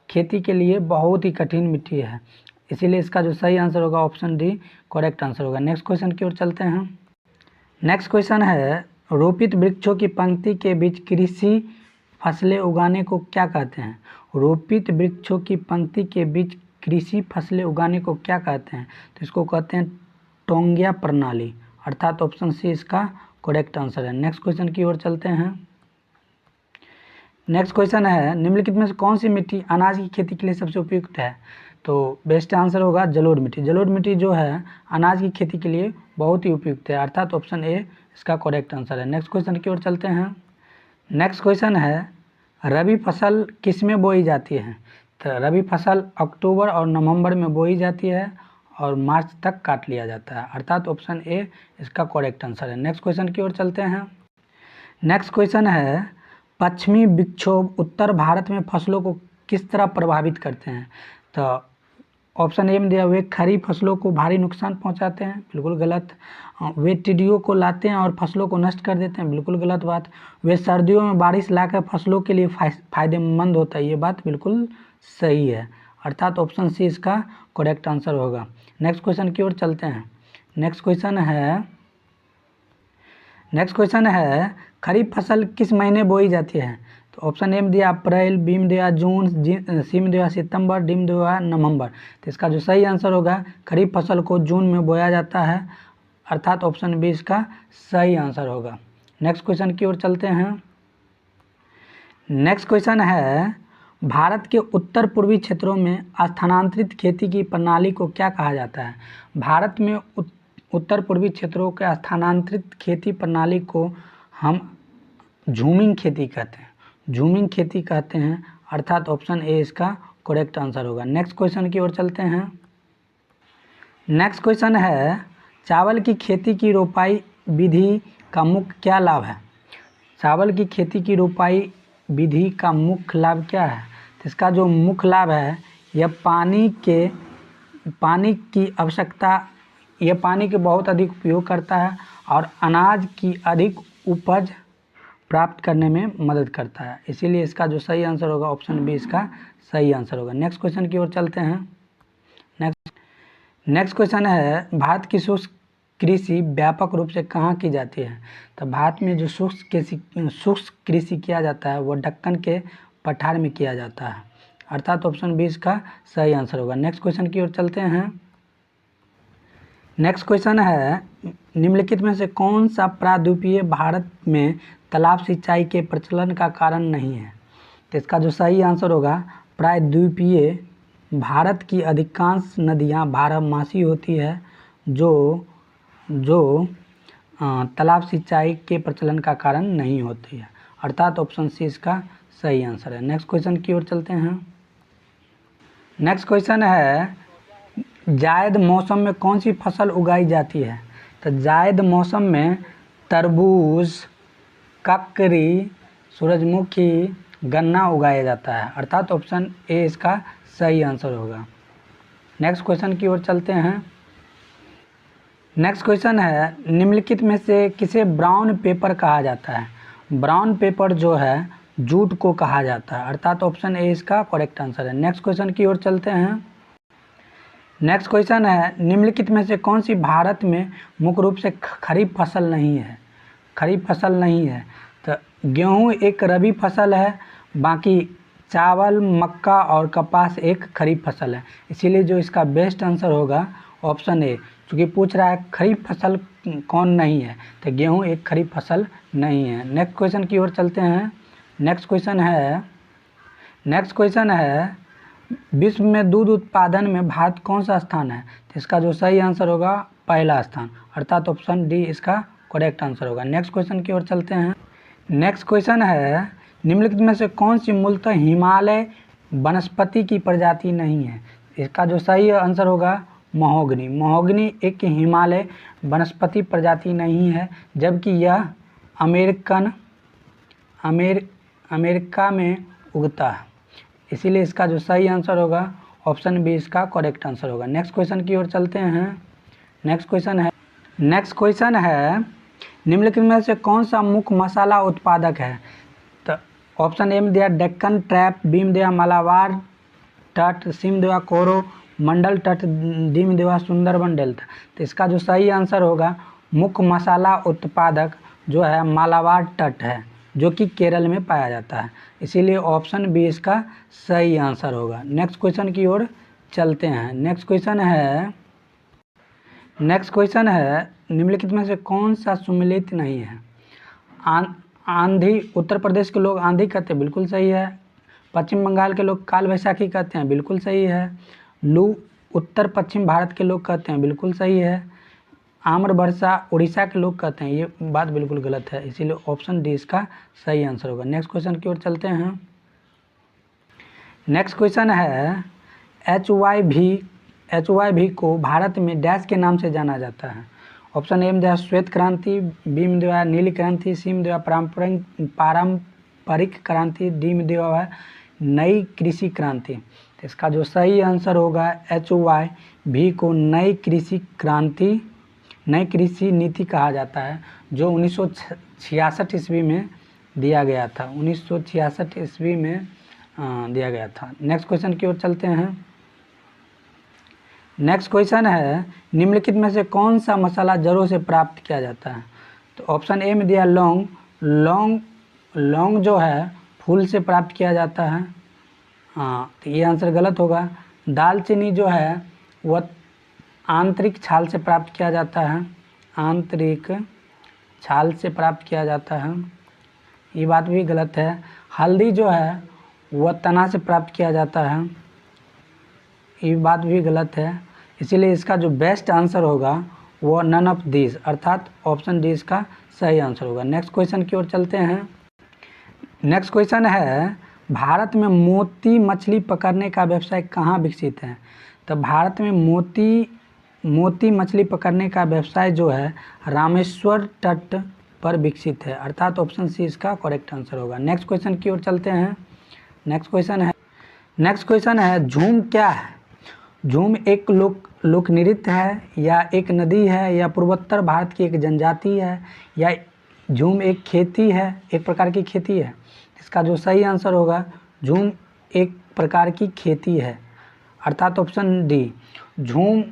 खेती के लिए बहुत ही कठिन मिट्टी है, इसीलिए इसका जो सही आंसर होगा ऑप्शन डी करेक्ट आंसर होगा। नेक्स्ट क्वेश्चन की ओर चलते हैं। नेक्स्ट क्वेश्चन है रोपित वृक्षों की पंक्ति के बीच कृषि फसलें उगाने को क्या कहते हैं? रोपित वृक्षों की पंक्ति के बीच कृषि फसलें उगाने को क्या कहते हैं? तो इसको कहते हैं टोंगिया प्रणाली, अर्थात ऑप्शन सी इसका करेक्ट आंसर है। नेक्स्ट क्वेश्चन की ओर चलते हैं। नेक्स्ट क्वेश्चन है, निम्नलिखित में से कौन सी मिट्टी अनाज की खेती के लिए सबसे उपयुक्त है? तो बेस्ट आंसर होगा जलोढ़ मिट्टी। जलोढ़ मिट्टी जो है अनाज की खेती के लिए बहुत ही उपयुक्त है, अर्थात ऑप्शन ए इसका करेक्ट आंसर है। नेक्स्ट क्वेश्चन की ओर चलते हैं। नेक्स्ट क्वेश्चन है, रबी फसल किस में बोई जाती है? तो रबी फसल अक्टूबर और नवंबर में बोई जाती है और मार्च तक काट लिया जाता है, अर्थात ऑप्शन ए इसका करेक्ट आंसर है। नेक्स्ट क्वेश्चन की ओर चलते हैं। नेक्स्ट क्वेश्चन है, पश्चिमी विक्षोभ उत्तर भारत में फसलों को किस तरह प्रभावित करते हैं? तो ऑप्शन ए में दिया हुए खरीफ फसलों को भारी नुकसान पहुंचाते हैं, बिल्कुल गलत। वे टिड्डियों को लाते हैं और फसलों को नष्ट कर देते हैं, बिल्कुल गलत बात। वे सर्दियों में बारिश लाकर फसलों के लिए फायदेमंद होता है, ये बात बिल्कुल सही है, अर्थात ऑप्शन सी इसका करेक्ट आंसर होगा। नेक्स्ट क्वेश्चन की ओर चलते हैं। नेक्स्ट क्वेश्चन है खरीफ फसल किस महीने बोई जाती है? तो ऑप्शन ए में दिया अप्रैल, बी में दिया जून, सी में दिया सितंबर, डी में दिया नवंबर। तो इसका जो सही आंसर होगा, खरीफ फसल को जून में बोया जाता है, अर्थात ऑप्शन बी इसका सही आंसर होगा। नेक्स्ट क्वेश्चन की ओर चलते हैं। नेक्स्ट क्वेश्चन है, भारत के उत्तर पूर्वी क्षेत्रों में स्थानांतरित खेती की प्रणाली को क्या कहा जाता है? भारत में उत्तर पूर्वी क्षेत्रों के स्थानांतरित खेती प्रणाली को हम झूमिंग खेती कहते हैं, झूमिंग खेती कहते हैं, अर्थात ऑप्शन ए इसका करेक्ट आंसर होगा। नेक्स्ट क्वेश्चन की ओर चलते हैं। नेक्स्ट क्वेश्चन है, चावल की खेती की रोपाई विधि का मुख्य क्या लाभ है? चावल की खेती की रोपाई विधि का मुख्य लाभ क्या है? तो इसका जो मुख्य लाभ है, यह पानी की आवश्यकता, यह पानी के बहुत अधिक उपयोग करता है और अनाज की अधिक उपज प्राप्त करने में मदद करता है, इसीलिए इसका जो सही आंसर होगा ऑप्शन बी इसका सही आंसर होगा। नेक्स्ट क्वेश्चन की ओर चलते हैं। नेक्स्ट क्वेश्चन है, भारत की शुष्क कृषि व्यापक रूप से कहाँ की जाती है? तो भारत में जो शुष्क कृषि किया जाता है वो दक्कन के पठार में किया जाता है, अर्थात ऑप्शन बी इसका सही आंसर होगा। नेक्स्ट क्वेश्चन की ओर चलते हैं। नेक्स्ट क्वेश्चन है, निम्नलिखित में से कौन सा प्रायद्वीपीय भारत में तालाब सिंचाई के प्रचलन का कारण नहीं है? तो इसका जो सही आंसर होगा, प्रायद्वीपीय भारत की अधिकांश नदियां बारहमासी होती है जो तालाब सिंचाई के प्रचलन का कारण नहीं होती है, अर्थात ऑप्शन सी इसका सही आंसर है। नेक्स्ट क्वेश्चन की ओर चलते हैं। नेक्स्ट क्वेश्चन है, जायद मौसम में कौन सी फसल उगाई जाती है? तो जायद मौसम में तरबूज, ककड़ी, सूरजमुखी, गन्ना उगाया जाता है, अर्थात ऑप्शन ए इसका सही आंसर होगा। नेक्स्ट क्वेश्चन की ओर चलते हैं। नेक्स्ट क्वेश्चन है, निम्नलिखित में से किसे ब्राउन पेपर कहा जाता है? ब्राउन पेपर जो है जूट को कहा जाता है, अर्थात ऑप्शन ए इसका करेक्ट आंसर है। नेक्स्ट क्वेश्चन की ओर चलते हैं। नेक्स्ट क्वेश्चन है, निम्नलिखित में से कौन सी भारत में मुख्य रूप से खरीफ फसल नहीं है? खरीफ फसल नहीं है, तो गेहूँ एक रबी फसल है, बाकी चावल, मक्का और कपास एक खरीफ फसल है, इसीलिए जो इसका बेस्ट आंसर होगा ऑप्शन ए। चूँकि पूछ रहा है खरीफ फसल कौन नहीं है, तो गेहूँ एक खरीफ फसल नहीं है। नेक्स्ट क्वेश्चन की ओर चलते हैं। नेक्स्ट क्वेश्चन है, विश्व में दूध उत्पादन में भारत कौन सा स्थान है? तो इसका जो सही आंसर होगा पहला स्थान, अर्थात ऑप्शन डी इसका करेक्ट आंसर होगा। नेक्स्ट क्वेश्चन की ओर चलते हैं। नेक्स्ट क्वेश्चन है, निम्नलिखित में से कौन सी मूलतः हिमालय वनस्पति की प्रजाति नहीं है? इसका जो सही आंसर होगा महोगनी। महोगनी एक हिमालय वनस्पति प्रजाति नहीं है, जबकि यह अमेरिका में उगता है, इसीलिए इसका जो सही आंसर होगा ऑप्शन बी इसका करेक्ट आंसर होगा। नेक्स्ट क्वेश्चन की ओर चलते हैं। नेक्स्ट क्वेश्चन है, निम्नलिखित में से कौन सा मुख्य मसाला उत्पादक है? तो ऑप्शन ए में दिया डेक्कन ट्रैप, बी में दिया मालाबार तट, सी में दिया कोरोमंडल तट, डी में दिया सुंदरबन डेल्टा। तो इसका जो सही आंसर होगा मुख्य मसाला उत्पादक जो है मालाबार तट है, जो कि केरल में पाया जाता है। इसीलिए ऑप्शन बी इसका सही आंसर होगा। नेक्स्ट क्वेश्चन की ओर चलते हैं। नेक्स्ट क्वेश्चन है निम्नलिखित में से कौन सा सुमेलित नहीं है? आंधी, उत्तर प्रदेश के लोग आंधी कहते हैं, बिल्कुल सही है। पश्चिम बंगाल के लोग काल वैशाखी कहते हैं, बिल्कुल सही है। लू, उत्तर पश्चिम भारत के लोग कहते हैं, बिल्कुल सही है। आम्र वर्षा उड़ीसा के लोग कहते हैं, ये बात बिल्कुल गलत है। इसीलिए ऑप्शन डी इसका सही आंसर होगा। नेक्स्ट क्वेश्चन की ओर चलते हैं। नेक्स्ट क्वेश्चन है HYV को भारत में डैश के नाम से जाना जाता है? ऑप्शन ए में दिया श्वेत क्रांति, बी में दिया नीली क्रांति, सी में दिया पारंपरिक क्रांति, डी में दिया है नई कृषि क्रांति। तो इसका जो सही आंसर होगा HYV को नई कृषि नीति कहा जाता है, जो 1966 ईस्वी में दिया गया था। 1966 ईस्वी में दिया गया था। नेक्स्ट क्वेश्चन की ओर चलते हैं। नेक्स्ट क्वेश्चन है निम्नलिखित में से कौन सा मसाला जड़ों से प्राप्त किया जाता है? तो ऑप्शन ए में दिया लौंग जो है फूल से प्राप्त किया जाता है। तो ये आंसर गलत होगा। दालचीनी जो है वह आंतरिक छाल से प्राप्त किया जाता है, आंतरिक छाल से प्राप्त किया जाता है, ये बात भी गलत है। हल्दी जो है वह तना से प्राप्त किया जाता है, ये बात भी गलत है। इसीलिए इसका जो बेस्ट आंसर होगा वो नन ऑफ दिस, अर्थात ऑप्शन डी इसका सही आंसर होगा। नेक्स्ट क्वेश्चन की ओर चलते हैं। नेक्स्ट क्वेश्चन है भारत में मोती मछली पकड़ने का व्यवसाय कहाँ विकसित है? तो भारत में मोती मछली पकड़ने का व्यवसाय जो है रामेश्वर तट पर विकसित है, अर्थात ऑप्शन सी इसका करेक्ट आंसर होगा। नेक्स्ट क्वेश्चन की ओर चलते हैं। नेक्स्ट क्वेश्चन है झूम क्या है? झूम एक लोक नृत्य है, या एक नदी है, या पूर्वोत्तर भारत की एक जनजाति है, या झूम एक खेती है, एक प्रकार की खेती है? इसका जो सही आंसर होगा झूम एक प्रकार की खेती है, अर्थात ऑप्शन डी। झूम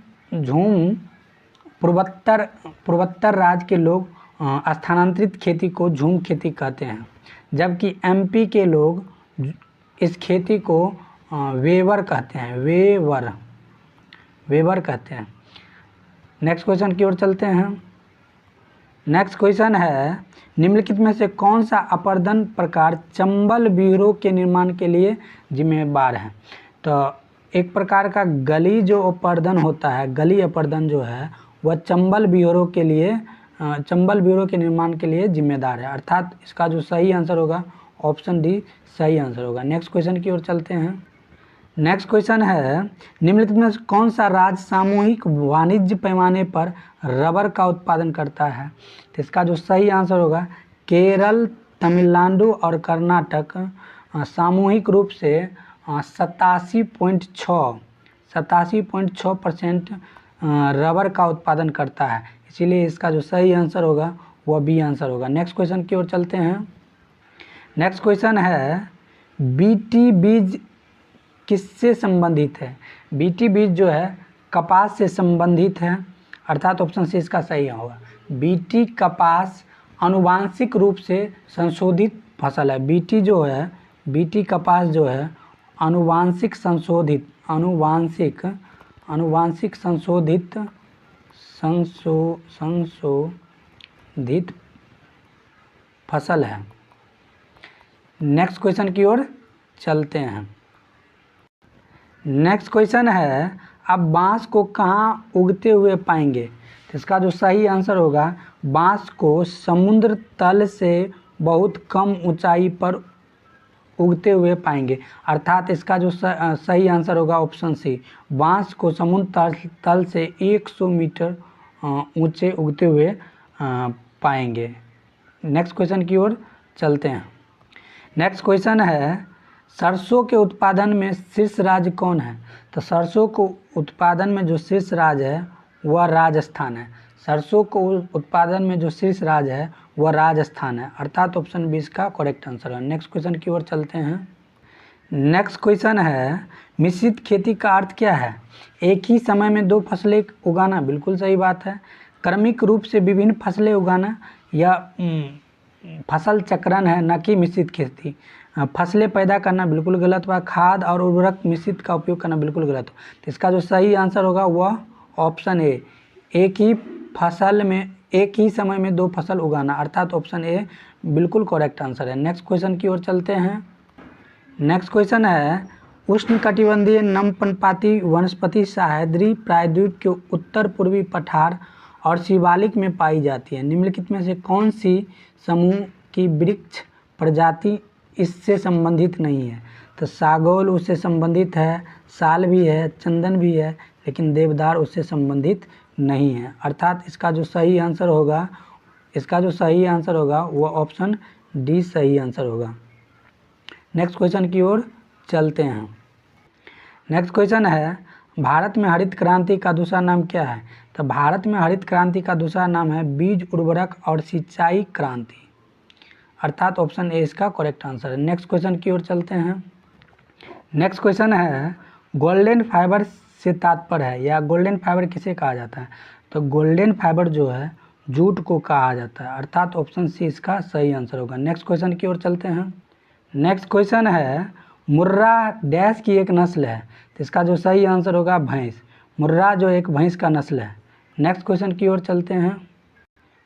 पूर्वोत्तर राज्य के लोग स्थानांतरित खेती को झूम खेती कहते हैं, जबकि एमपी के लोग इस खेती को वेवर कहते हैं, वेवर कहते हैं। नेक्स्ट क्वेश्चन की ओर चलते हैं। नेक्स्ट क्वेश्चन है निम्नलिखित में से कौन सा अपर्दन प्रकार चंबल ब्यूरो के निर्माण के लिए जिम्मेदार है? तो एक प्रकार का गली जो अपर्दन होता है, गली अपर्दन जो है वह चंबल ब्यूरो के निर्माण के लिए जिम्मेदार है, अर्थात इसका जो सही आंसर होगा ऑप्शन डी सही आंसर होगा। नेक्स्ट क्वेश्चन की ओर चलते हैं। नेक्स्ट क्वेश्चन है निम्नलिखित में कौन सा राज्य सामूहिक वाणिज्य पैमाने पर रबर का उत्पादन करता है? तो इसका जो सही आंसर होगा केरल, तमिलनाडु और कर्नाटक सामूहिक रूप से 87.6% रबर का उत्पादन करता है, इसीलिए इसका जो सही आंसर होगा वह बी आंसर होगा। नेक्स्ट क्वेश्चन की ओर चलते हैं। नेक्स्ट क्वेश्चन है बीटी बीज किससे संबंधित है? बीटी बीज जो है कपास से संबंधित है, अर्थात ऑप्शन सी इसका सही होगा। बीटी कपास आनुवांशिक रूप से संशोधित फसल है। बीटी कपास जो है आनुवांशिक संशोधित फसल है। नेक्स्ट क्वेश्चन की ओर चलते हैं। नेक्स्ट क्वेश्चन है अब बांस को कहाँ उगते हुए पाएंगे? तो इसका जो सही आंसर होगा बांस को समुद्र तल से बहुत कम ऊंचाई पर उगते हुए पाएंगे, अर्थात इसका जो सही आंसर होगा ऑप्शन सी। बांस को समुद्र तल से 100 मीटर ऊंचे उगते हुए पाएंगे। नेक्स्ट क्वेश्चन की ओर चलते हैं। नेक्स्ट क्वेश्चन है सरसों के उत्पादन में शीर्ष राज्य कौन है? तो सरसों को उत्पादन में जो शीर्ष राज्य है वह राजस्थान है। सरसों को उत्पादन में जो शीर्ष राज्य है वह राजस्थान है, अर्थात ऑप्शन बी इसका करेक्ट आंसर है। नेक्स्ट क्वेश्चन की ओर चलते हैं। नेक्स्ट क्वेश्चन है मिश्रित खेती का अर्थ क्या है? एक ही समय में दो फसलें उगाना, बिल्कुल सही बात है। क्रमिक रूप से विभिन्न फसलें उगाना, या फसल चक्रण है, न कि मिश्रित खेती। फसलें पैदा करना बिल्कुल गलत हुआ। खाद और उर्वरक मिश्रित का उपयोग करना बिल्कुल गलत हो। तो इसका जो सही आंसर होगा वह ऑप्शन ए, एक ही फसल में एक ही समय में 2 फसल उगाना, अर्थात ऑप्शन ए बिल्कुल करेक्ट आंसर है। नेक्स्ट क्वेश्चन की ओर चलते हैं। नेक्स्ट क्वेश्चन है, उष्णकटिबंधीय नमपनपाती वनस्पति सह्याद्री प्रायद्वीप के उत्तर पूर्वी पठार और शिवालिक में पाई जाती है। निम्नलिखित में से कौन सी समूह की वृक्ष प्रजाति इससे संबंधित नहीं है? तो सागौल उससे संबंधित है, साल भी है, चंदन भी है, लेकिन देवदार उससे संबंधित नहीं है। अर्थात इसका जो सही आंसर होगा वो ऑप्शन डी सही आंसर होगा। नेक्स्ट क्वेश्चन की ओर चलते हैं। नेक्स्ट क्वेश्चन है, भारत में हरित क्रांति का दूसरा नाम क्या है? तो भारत में हरित क्रांति का दूसरा नाम है बीज उर्वरक और सिंचाई क्रांति, अर्थात ऑप्शन ए इसका करेक्ट आंसर है। नेक्स्ट क्वेश्चन की ओर चलते हैं। नेक्स्ट क्वेश्चन है, गोल्डन फाइबर से तात्पर्य है, या गोल्डन फाइबर किसे कहा जाता है? तो गोल्डन फाइबर जो है जूट को कहा जाता है, अर्थात ऑप्शन सी इसका सही आंसर होगा। नेक्स्ट क्वेश्चन की ओर चलते हैं। नेक्स्ट क्वेश्चन है, मुर्रा डैश की एक नस्ल है, तो इसका जो सही आंसर होगा भैंस। मुर्रा जो एक भैंस का नस्ल है। नेक्स्ट क्वेश्चन की ओर चलते हैं।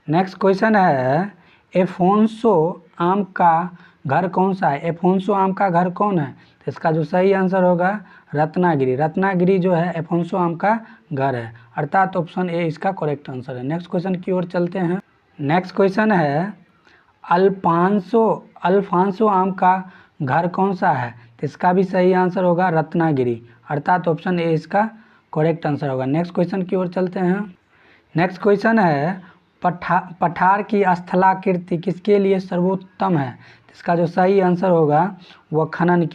नेक्स्ट क्वेश्चन है, एफोंसो आम का घर कौन सा है? एफोंसो आम का घर कौन है? तो इसका जो सही आंसर होगा रत्नागिरी। रत्नागिरी जो है एफोंसो आम का घर है, अर्थात ऑप्शन ए इसका करेक्ट आंसर है। नेक्स्ट क्वेश्चन की ओर चलते हैं। नेक्स्ट क्वेश्चन है, अल्फांसो आम का घर कौन सा है? तो इसका भी सही आंसर होगा रत्नागिरी, अर्थात ऑप्शन ए इसका करेक्ट आंसर होगा। नेक्स्ट क्वेश्चन की ओर चलते हैं। नेक्स्ट क्वेश्चन है, पठार की स्थलाकृति किसके लिए सर्वोत्तम है? तो इसका जो सही आंसर होगा वह खनन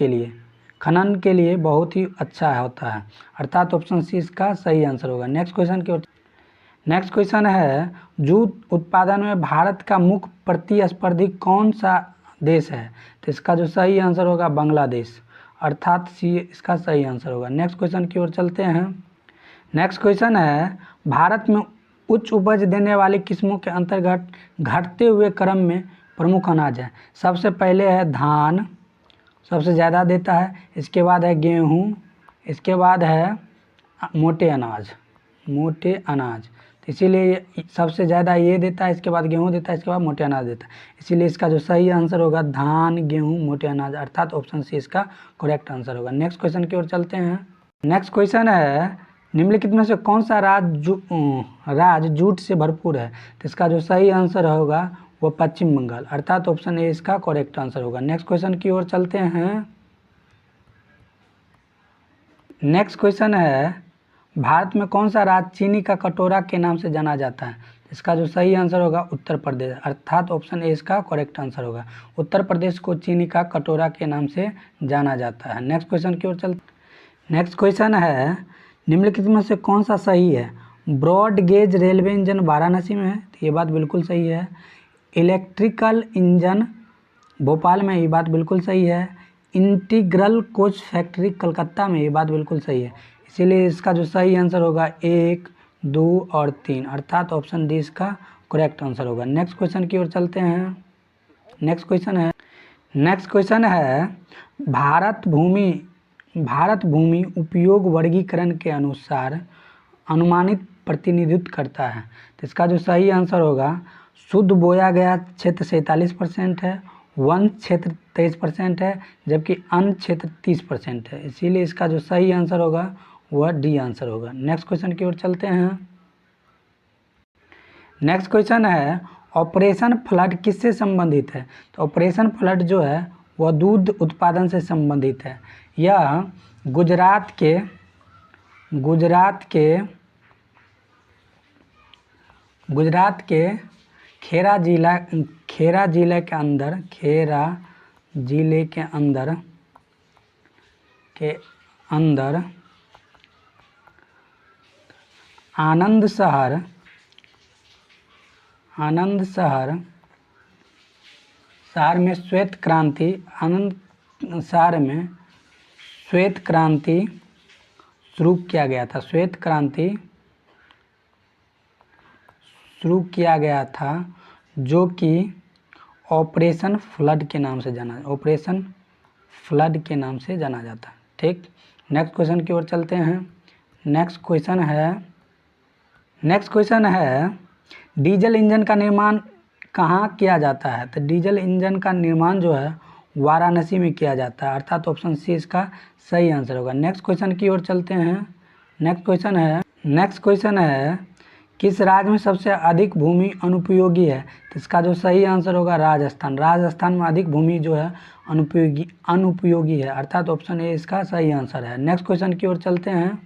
के लिए बहुत ही अच्छा होता है, अर्थात ऑप्शन सी इसका सही आंसर होगा। नेक्स्ट क्वेश्चन की ओर। नेक्स्ट क्वेश्चन है, जूट उत्पादन में भारत का मुख्य प्रतिस्पर्धी कौन सा देश है? तो इसका जो सही आंसर होगा बांग्लादेश, अर्थात सी इसका सही आंसर होगा। नेक्स्ट क्वेश्चन की ओर चलते हैं। नेक्स्ट क्वेश्चन है, भारत में उच्च उपज देने वाली किस्मों के अंतर्गत घटते हुए क्रम में प्रमुख अनाज है। सबसे पहले है धान, सबसे ज़्यादा देता है, इसके बाद है गेहूँ, इसके बाद है मोटे अनाज। तो इसीलिए सबसे ज़्यादा ये देता है, इसके बाद गेहूँ देता है, इसके बाद मोटे अनाज देता है। इसीलिए इसका जो सही आंसर होगा धान, गेहूँ, मोटे अनाज, अर्थात ऑप्शन सी इसका करेक्ट आंसर होगा। नेक्स्ट क्वेश्चन की ओर चलते हैं। नेक्स्ट क्वेश्चन है, निम्नलिखित में से कौन सा राज्य जूट से भरपूर है? तो इसका जो सही आंसर होगा वो पश्चिम बंगाल, अर्थात ऑप्शन ए इसका करेक्ट आंसर होगा। नेक्स्ट क्वेश्चन की ओर चलते हैं। नेक्स्ट क्वेश्चन है, भारत में कौन सा राज्य चीनी का कटोरा के नाम से जाना जाता है? इसका जो सही आंसर होगा उत्तर प्रदेश, अर्थात ऑप्शन ए इसका करेक्ट आंसर होगा। उत्तर प्रदेश को चीनी का कटोरा के नाम से जाना जाता है। नेक्स्ट क्वेश्चन की ओर चलते। नेक्स्ट क्वेश्चन है, निम्नलिखित में से कौन सा सही है? Broad gauge railway engine Varanasi में है, तो ये बात बिल्कुल सही है। इलेक्ट्रिकल इंजन भोपाल में, ये बात बिल्कुल सही है। इंटीग्रल कोच फैक्ट्री कलकत्ता में, ये बात बिल्कुल सही है। इसीलिए इसका जो सही आंसर होगा 1, 2 और 3, अर्थात ऑप्शन डी इसका करेक्ट आंसर होगा। नेक्स्ट क्वेश्चन की ओर चलते हैं। नेक्स्ट क्वेश्चन है, भारत भूमि उपयोग वर्गीकरण के अनुसार अनुमानित प्रतिनिधित्व करता है। तो इसका जो सही आंसर होगा, शुद्ध बोया गया क्षेत्र 47% है, वन क्षेत्र 23% है, जबकि अन्य क्षेत्र 30% है। इसीलिए इसका जो सही आंसर होगा वह डी आंसर होगा। नेक्स्ट क्वेश्चन की ओर चलते हैं। नेक्स्ट क्वेश्चन है, ऑपरेशन फ्लड किससे संबंधित है? तो ऑपरेशन फ्लड जो है वह दूध उत्पादन से संबंधित है। यह गुजरात के खेरा जिले के अंदर आनंद शहर में श्वेत क्रांति शुरू किया गया था, जो कि ऑपरेशन फ्लड के नाम से जाना जाता है। ठीक, नेक्स्ट क्वेश्चन की ओर चलते हैं। नेक्स्ट क्वेश्चन है डीजल इंजन का निर्माण कहाँ किया जाता है? तो डीजल इंजन का निर्माण जो है वाराणसी में किया जाता है, अर्थात ऑप्शन सी इसका सही आंसर होगा। नेक्स्ट क्वेश्चन की ओर चलते हैं। नेक्स्ट क्वेश्चन है किस राज्य में सबसे अधिक भूमि अनुपयोगी है? तो इसका जो सही आंसर होगा राजस्थान में अधिक भूमि जो है अनुपयोगी है, अर्थात ऑप्शन ए इसका सही आंसर है। नेक्स्ट क्वेश्चन की ओर चलते हैं।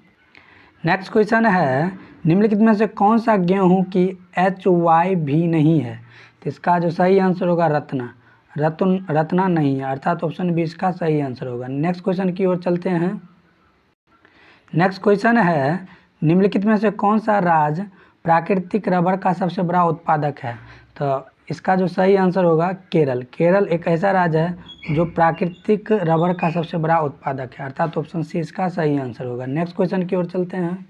नेक्स्ट क्वेश्चन है निम्नलिखित में से कौन सा गेहूं की HY भी नहीं है? तो इसका जो सही आंसर होगा रत्ना नहीं है, अर्थात ऑप्शन बी इसका सही आंसर होगा। नेक्स्ट क्वेश्चन की ओर चलते हैं। नेक्स्ट क्वेश्चन है निम्नलिखित में से कौन सा राज्य प्राकृतिक रबर का सबसे बड़ा उत्पादक है? तो इसका जो सही आंसर होगा केरल एक ऐसा राज्य है जो प्राकृतिक रबर का सबसे बड़ा उत्पादक है, अर्थात ऑप्शन सी इसका सही आंसर होगा। नेक्स्ट क्वेश्चन की ओर चलते हैं।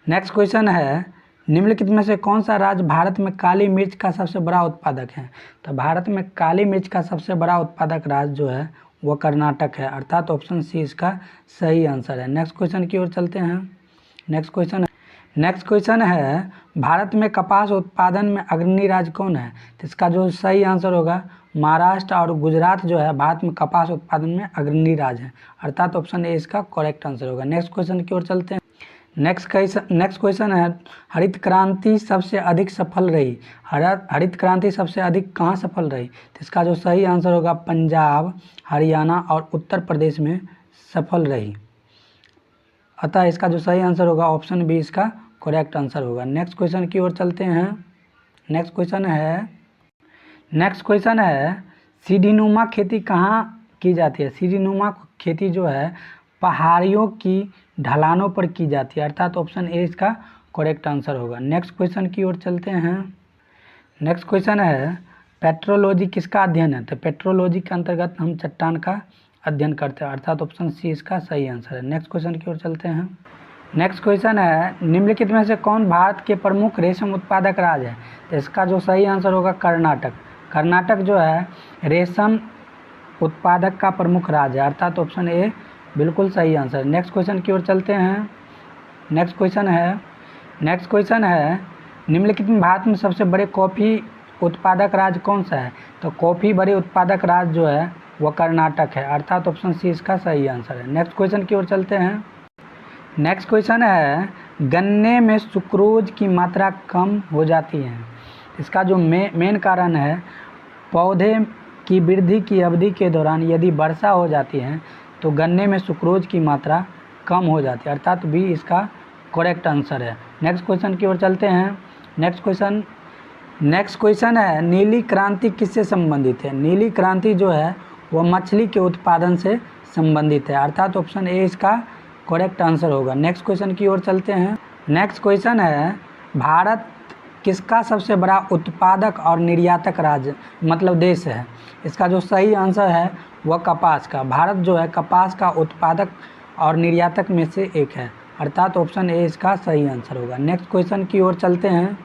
नेक्स्ट क्वेश्चन है निम्नलिखित में से कौन सा राज्य भारत में काली मिर्च का सबसे बड़ा उत्पादक है? तो भारत में काली मिर्च का सबसे बड़ा उत्पादक राज्य जो है वो कर्नाटक है, अर्थात ऑप्शन सी इसका सही आंसर है। नेक्स्ट क्वेश्चन की ओर चलते हैं। नेक्स्ट क्वेश्चन है भारत में कपास उत्पादन में अग्रणी राज्य कौन है? तो इसका जो सही आंसर होगा महाराष्ट्र और गुजरात जो है भारत में कपास उत्पादन में अग्रणी राज्य है, अर्थात ऑप्शन ए इसका करेक्ट आंसर होगा। नेक्स्ट क्वेश्चन की ओर चलते हैं। नेक्स्ट क्वेश्चन है हरित क्रांति सबसे अधिक सफल रही, हरित क्रांति सबसे अधिक कहाँ सफल रही? तो इसका जो सही आंसर होगा पंजाब, हरियाणा और उत्तर प्रदेश में सफल रही, अतः इसका जो सही आंसर होगा ऑप्शन बी इसका करेक्ट आंसर होगा। नेक्स्ट क्वेश्चन की ओर चलते हैं। नेक्स्ट क्वेश्चन है सीढ़ीनुमा खेती कहाँ की जाती है? सीढ़ीनुमा खेती जो है पहाड़ियों की ढलानों पर की जाती है, अर्थात ऑप्शन ए इसका करेक्ट आंसर होगा। नेक्स्ट क्वेश्चन की ओर चलते हैं। नेक्स्ट क्वेश्चन है पेट्रोलॉजी किसका अध्ययन है? तो पेट्रोलॉजी के अंतर्गत हम चट्टान का अध्ययन करते हैं, अर्थात ऑप्शन सी इसका सही आंसर है। नेक्स्ट क्वेश्चन की ओर चलते हैं। नेक्स्ट क्वेश्चन है निम्नलिखित में से कौन भारत के प्रमुख रेशम उत्पादक राज्य है? तो इसका जो सही आंसर होगा कर्नाटक जो है रेशम उत्पादक का प्रमुख राज्य है, अर्थात ऑप्शन ए बिल्कुल सही आंसर है। नेक्स्ट क्वेश्चन की ओर चलते हैं। नेक्स्ट क्वेश्चन है निम्नलिखित में भारत में सबसे बड़े कॉफ़ी उत्पादक राज्य कौन सा है? तो कॉफ़ी बड़े उत्पादक राज्य जो है वह कर्नाटक है, अर्थात ऑप्शन सी इसका सही आंसर है। नेक्स्ट क्वेश्चन की ओर चलते हैं। नेक्स्ट क्वेश्चन है गन्ने में सुक्रोज की मात्रा कम हो जाती है, इसका जो मेन कारण है पौधे की वृद्धि की अवधि के दौरान यदि वर्षा हो जाती है तो गन्ने में सुक्रोज की मात्रा कम हो जाती है, अर्थात बी इसका करेक्ट आंसर है। नेक्स्ट क्वेश्चन की ओर चलते हैं। नेक्स्ट क्वेश्चन है नीली क्रांति किससे संबंधित है? नीली क्रांति जो है वह मछली के उत्पादन से संबंधित है, अर्थात ऑप्शन ए इसका करेक्ट आंसर होगा। नेक्स्ट क्वेश्चन की ओर चलते हैं। नेक्स्ट क्वेश्चन है भारत किसका सबसे बड़ा उत्पादक और निर्यातक राज्य मतलब देश है? इसका जो सही आंसर है वह कपास का, भारत जो है कपास का उत्पादक और निर्यातक में से एक है, अर्थात ऑप्शन ए इसका सही आंसर होगा। नेक्स्ट क्वेश्चन की ओर चलते हैं।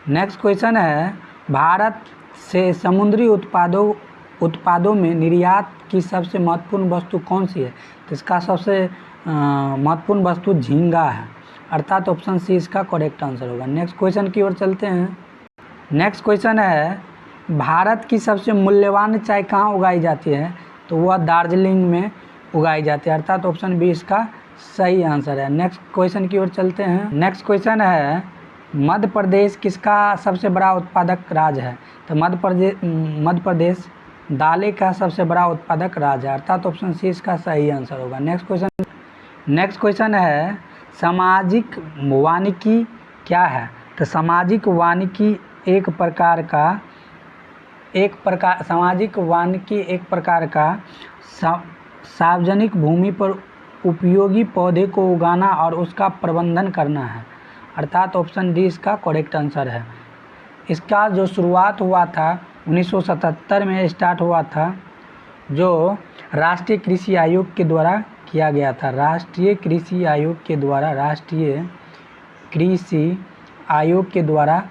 नेक्स्ट क्वेश्चन है भारत से समुद्री उत्पादों में निर्यात की सबसे महत्वपूर्ण वस्तु कौन सी है? तो इसका सबसे महत्वपूर्ण वस्तु झींगा है, अर्थात ऑप्शन सी इसका करेक्ट आंसर होगा। नेक्स्ट क्वेश्चन की ओर चलते हैं। नेक्स्ट क्वेश्चन है भारत की सबसे मूल्यवान चाय कहाँ उगाई जाती है? तो वह दार्जिलिंग में उगाई जाती है, अर्थात ऑप्शन बी इसका सही आंसर है। नेक्स्ट क्वेश्चन की ओर चलते हैं। नेक्स्ट क्वेश्चन है मध्य प्रदेश किसका सबसे बड़ा उत्पादक राज्य है? तो मध्य प्रदेश दालें का सबसे बड़ा उत्पादक राज्य है, अर्थात ऑप्शन सी इसका सही आंसर होगा। नेक्स्ट क्वेश्चन है सामाजिक वानिकी क्या है? तो सामाजिक वानिकी एक प्रकार का सार्वजनिक भूमि पर उपयोगी पौधे को उगाना और उसका प्रबंधन करना है, अर्थात ऑप्शन डी इसका करेक्ट आंसर है। इसका जो शुरुआत हुआ था 1977 में स्टार्ट हुआ था, जो राष्ट्रीय कृषि आयोग के द्वारा किया गया था। राष्ट्रीय कृषि आयोग के द्वारा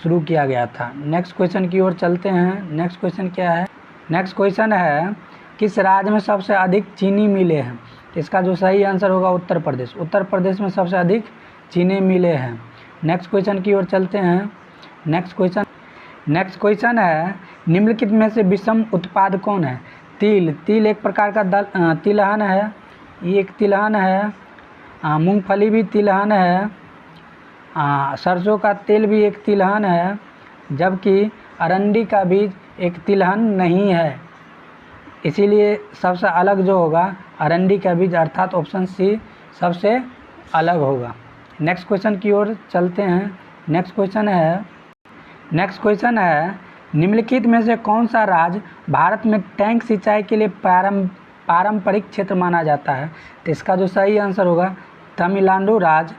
शुरू किया गया था। नेक्स्ट क्वेश्चन की ओर चलते हैं। नेक्स्ट क्वेश्चन क्या है? नेक्स्ट क्वेश्चन है किस राज्य में सबसे अधिक चीनी मिलें हैं? इसका जो सही आंसर होगा उत्तर प्रदेश। उत्तर प्रदेश में सबसे अधिक चीनी मिलें हैं। नेक्स्ट क्वेश्चन की ओर चलते हैं। नेक्स्ट क्वेश्चन है निम्नलिखित में से विषम उत्पाद कौन है? तिल। तिल एक प्रकार का तिलहन है, ये एक तिलहन है। मूंगफली भी तिलहन है। सरसों का तेल भी एक तिलहन है, जबकि अरंडी का बीज एक तिलहन नहीं है। इसीलिए सबसे अलग जो होगा अरंडी का बीज, अर्थात ऑप्शन सी सबसे अलग होगा। नेक्स्ट क्वेश्चन की ओर चलते हैं। नेक्स्ट क्वेश्चन है निम्नलिखित में से कौन सा राज्य भारत में टैंक सिंचाई के लिए पारंपरिक क्षेत्र माना जाता है? तो इसका जो सही आंसर होगा तमिलनाडु राज्य।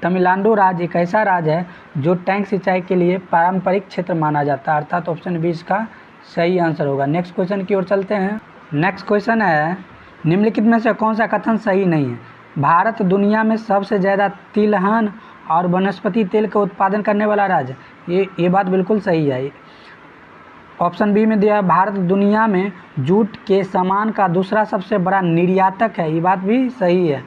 तमिलनाडु राज्य एक ऐसा राज्य है जो टैंक सिंचाई के लिए पारंपरिक क्षेत्र माना जाता है, अर्थात ऑप्शन 20 का सही आंसर होगा। नेक्स्ट क्वेश्चन की ओर चलते हैं। नेक्स्ट क्वेश्चन है निम्नलिखित में से कौन सा कथन सही नहीं है? भारत दुनिया में सबसे ज़्यादा तिलहन और वनस्पति तेल का उत्पादन करने वाला राज्य। ये बात बिल्कुल सही है। ऑप्शन बी में दिया है भारत दुनिया में जूट के सामान का दूसरा सबसे बड़ा निर्यातक है, ये बात भी सही है।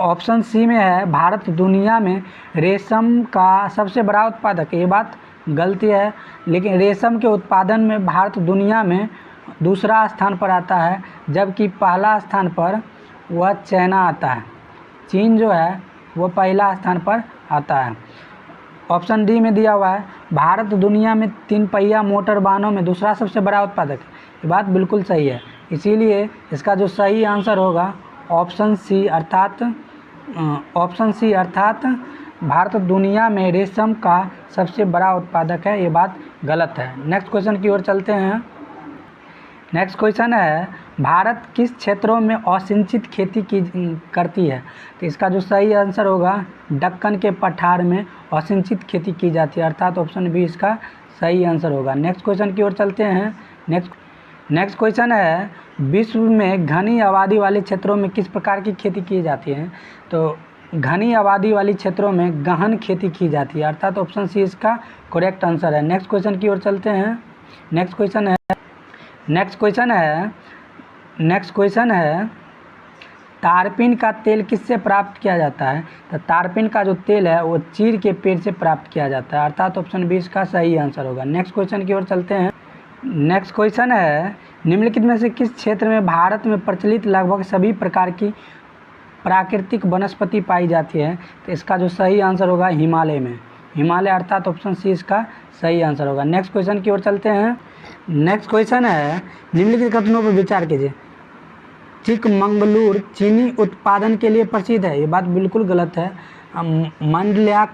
ऑप्शन सी में है भारत दुनिया में रेशम का सबसे बड़ा उत्पादक है, ये बात गलती है। लेकिन रेशम के उत्पादन में भारत दुनिया में दूसरा स्थान पर आता है, जबकि पहला स्थान पर वह चाइना आता है। चीन जो है वो पहला स्थान पर आता है। ऑप्शन डी में दिया हुआ है भारत दुनिया में 3 पहिया मोटर वाहनों में दूसरा सबसे बड़ा उत्पादक है, ये बात बिल्कुल सही है। इसीलिए इसका जो सही आंसर होगा ऑप्शन सी अर्थात भारत दुनिया में रेशम का सबसे बड़ा उत्पादक है, ये बात गलत है। नेक्स्ट क्वेश्चन की ओर चलते हैं। नेक्स्ट क्वेश्चन है भारत किस क्षेत्रों में असिंचित खेती करती है? तो इसका जो सही आंसर होगा दक्कन के पठार में असिंचित खेती की जाती है, अर्थात ऑप्शन बी इसका सही आंसर होगा। नेक्स्ट क्वेश्चन की ओर चलते हैं। नेक्स्ट क्वेश्चन है विश्व में घनी आबादी वाले क्षेत्रों में किस प्रकार की खेती की जाती है? तो घनी आबादी वाली क्षेत्रों में गहन खेती की जाती है, अर्थात ऑप्शन सी इसका करेक्ट आंसर है। नेक्स्ट क्वेश्चन की ओर चलते हैं। नेक्स्ट क्वेश्चन है तारपीन का तेल किससे प्राप्त किया जाता है? तो तारपीन का जो तेल है वो चीड़ के पेड़ से प्राप्त किया जाता है, अर्थात ऑप्शन 20 का सही आंसर होगा। नेक्स्ट क्वेश्चन की ओर चलते हैं। नेक्स्ट क्वेश्चन है निम्नलिखित में से किस क्षेत्र में भारत में प्रचलित लगभग सभी प्रकार की प्राकृतिक वनस्पति पाई जाती है? तो इसका जो सही आंसर होगा हिमालय में। हिमालय अर्थात ऑप्शन सी इसका सही आंसर होगा। नेक्स्ट क्वेश्चन की ओर चलते हैं। नेक्स्ट क्वेश्चन है निम्नलिखित कथनों पर विचार कीजिए। चिकमंगलूर चीनी उत्पादन के लिए प्रसिद्ध है, ये बात बिल्कुल गलत है। मंडलिया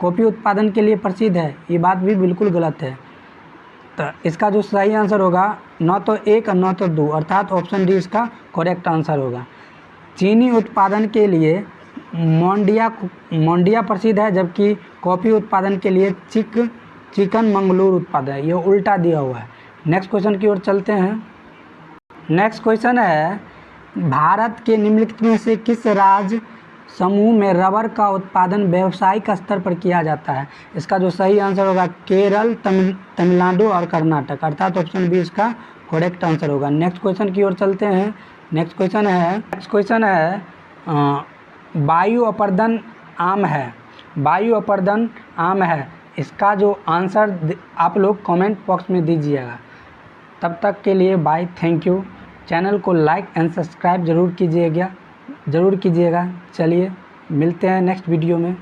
कॉफ़ी उत्पादन के लिए प्रसिद्ध है, ये बात भी बिल्कुल गलत है। तो इसका जो सही आंसर होगा न तो 1 और न तो 2, अर्थात ऑप्शन डी इसका करेक्ट आंसर होगा। चीनी उत्पादन के लिए मोंडिया प्रसिद्ध है, जबकि कॉफ़ी उत्पादन के लिए चिकमंगलूर उत्पादन है, ये उल्टा दिया हुआ है। नेक्स्ट क्वेश्चन की ओर चलते हैं। नेक्स्ट क्वेश्चन है भारत के निम्नलिखित में से किस राज्य समूह में रबर का उत्पादन व्यावसायिक स्तर पर किया जाता है? इसका जो सही आंसर होगा केरल, तमिलनाडु और कर्नाटक, अर्थात ऑप्शन बी इसका करेक्ट आंसर होगा। नेक्स्ट क्वेश्चन की ओर चलते हैं। नेक्स्ट क्वेश्चन है वायु अपर्दन आम है। वायु अपर्दन आम है, इसका जो आंसर आप लोग कमेंट बॉक्स में दीजिएगा। तब तक के लिए बाय, थैंक यू। चैनल को लाइक एंड सब्सक्राइब ज़रूर कीजिएगा। चलिए मिलते हैं नेक्स्ट वीडियो में।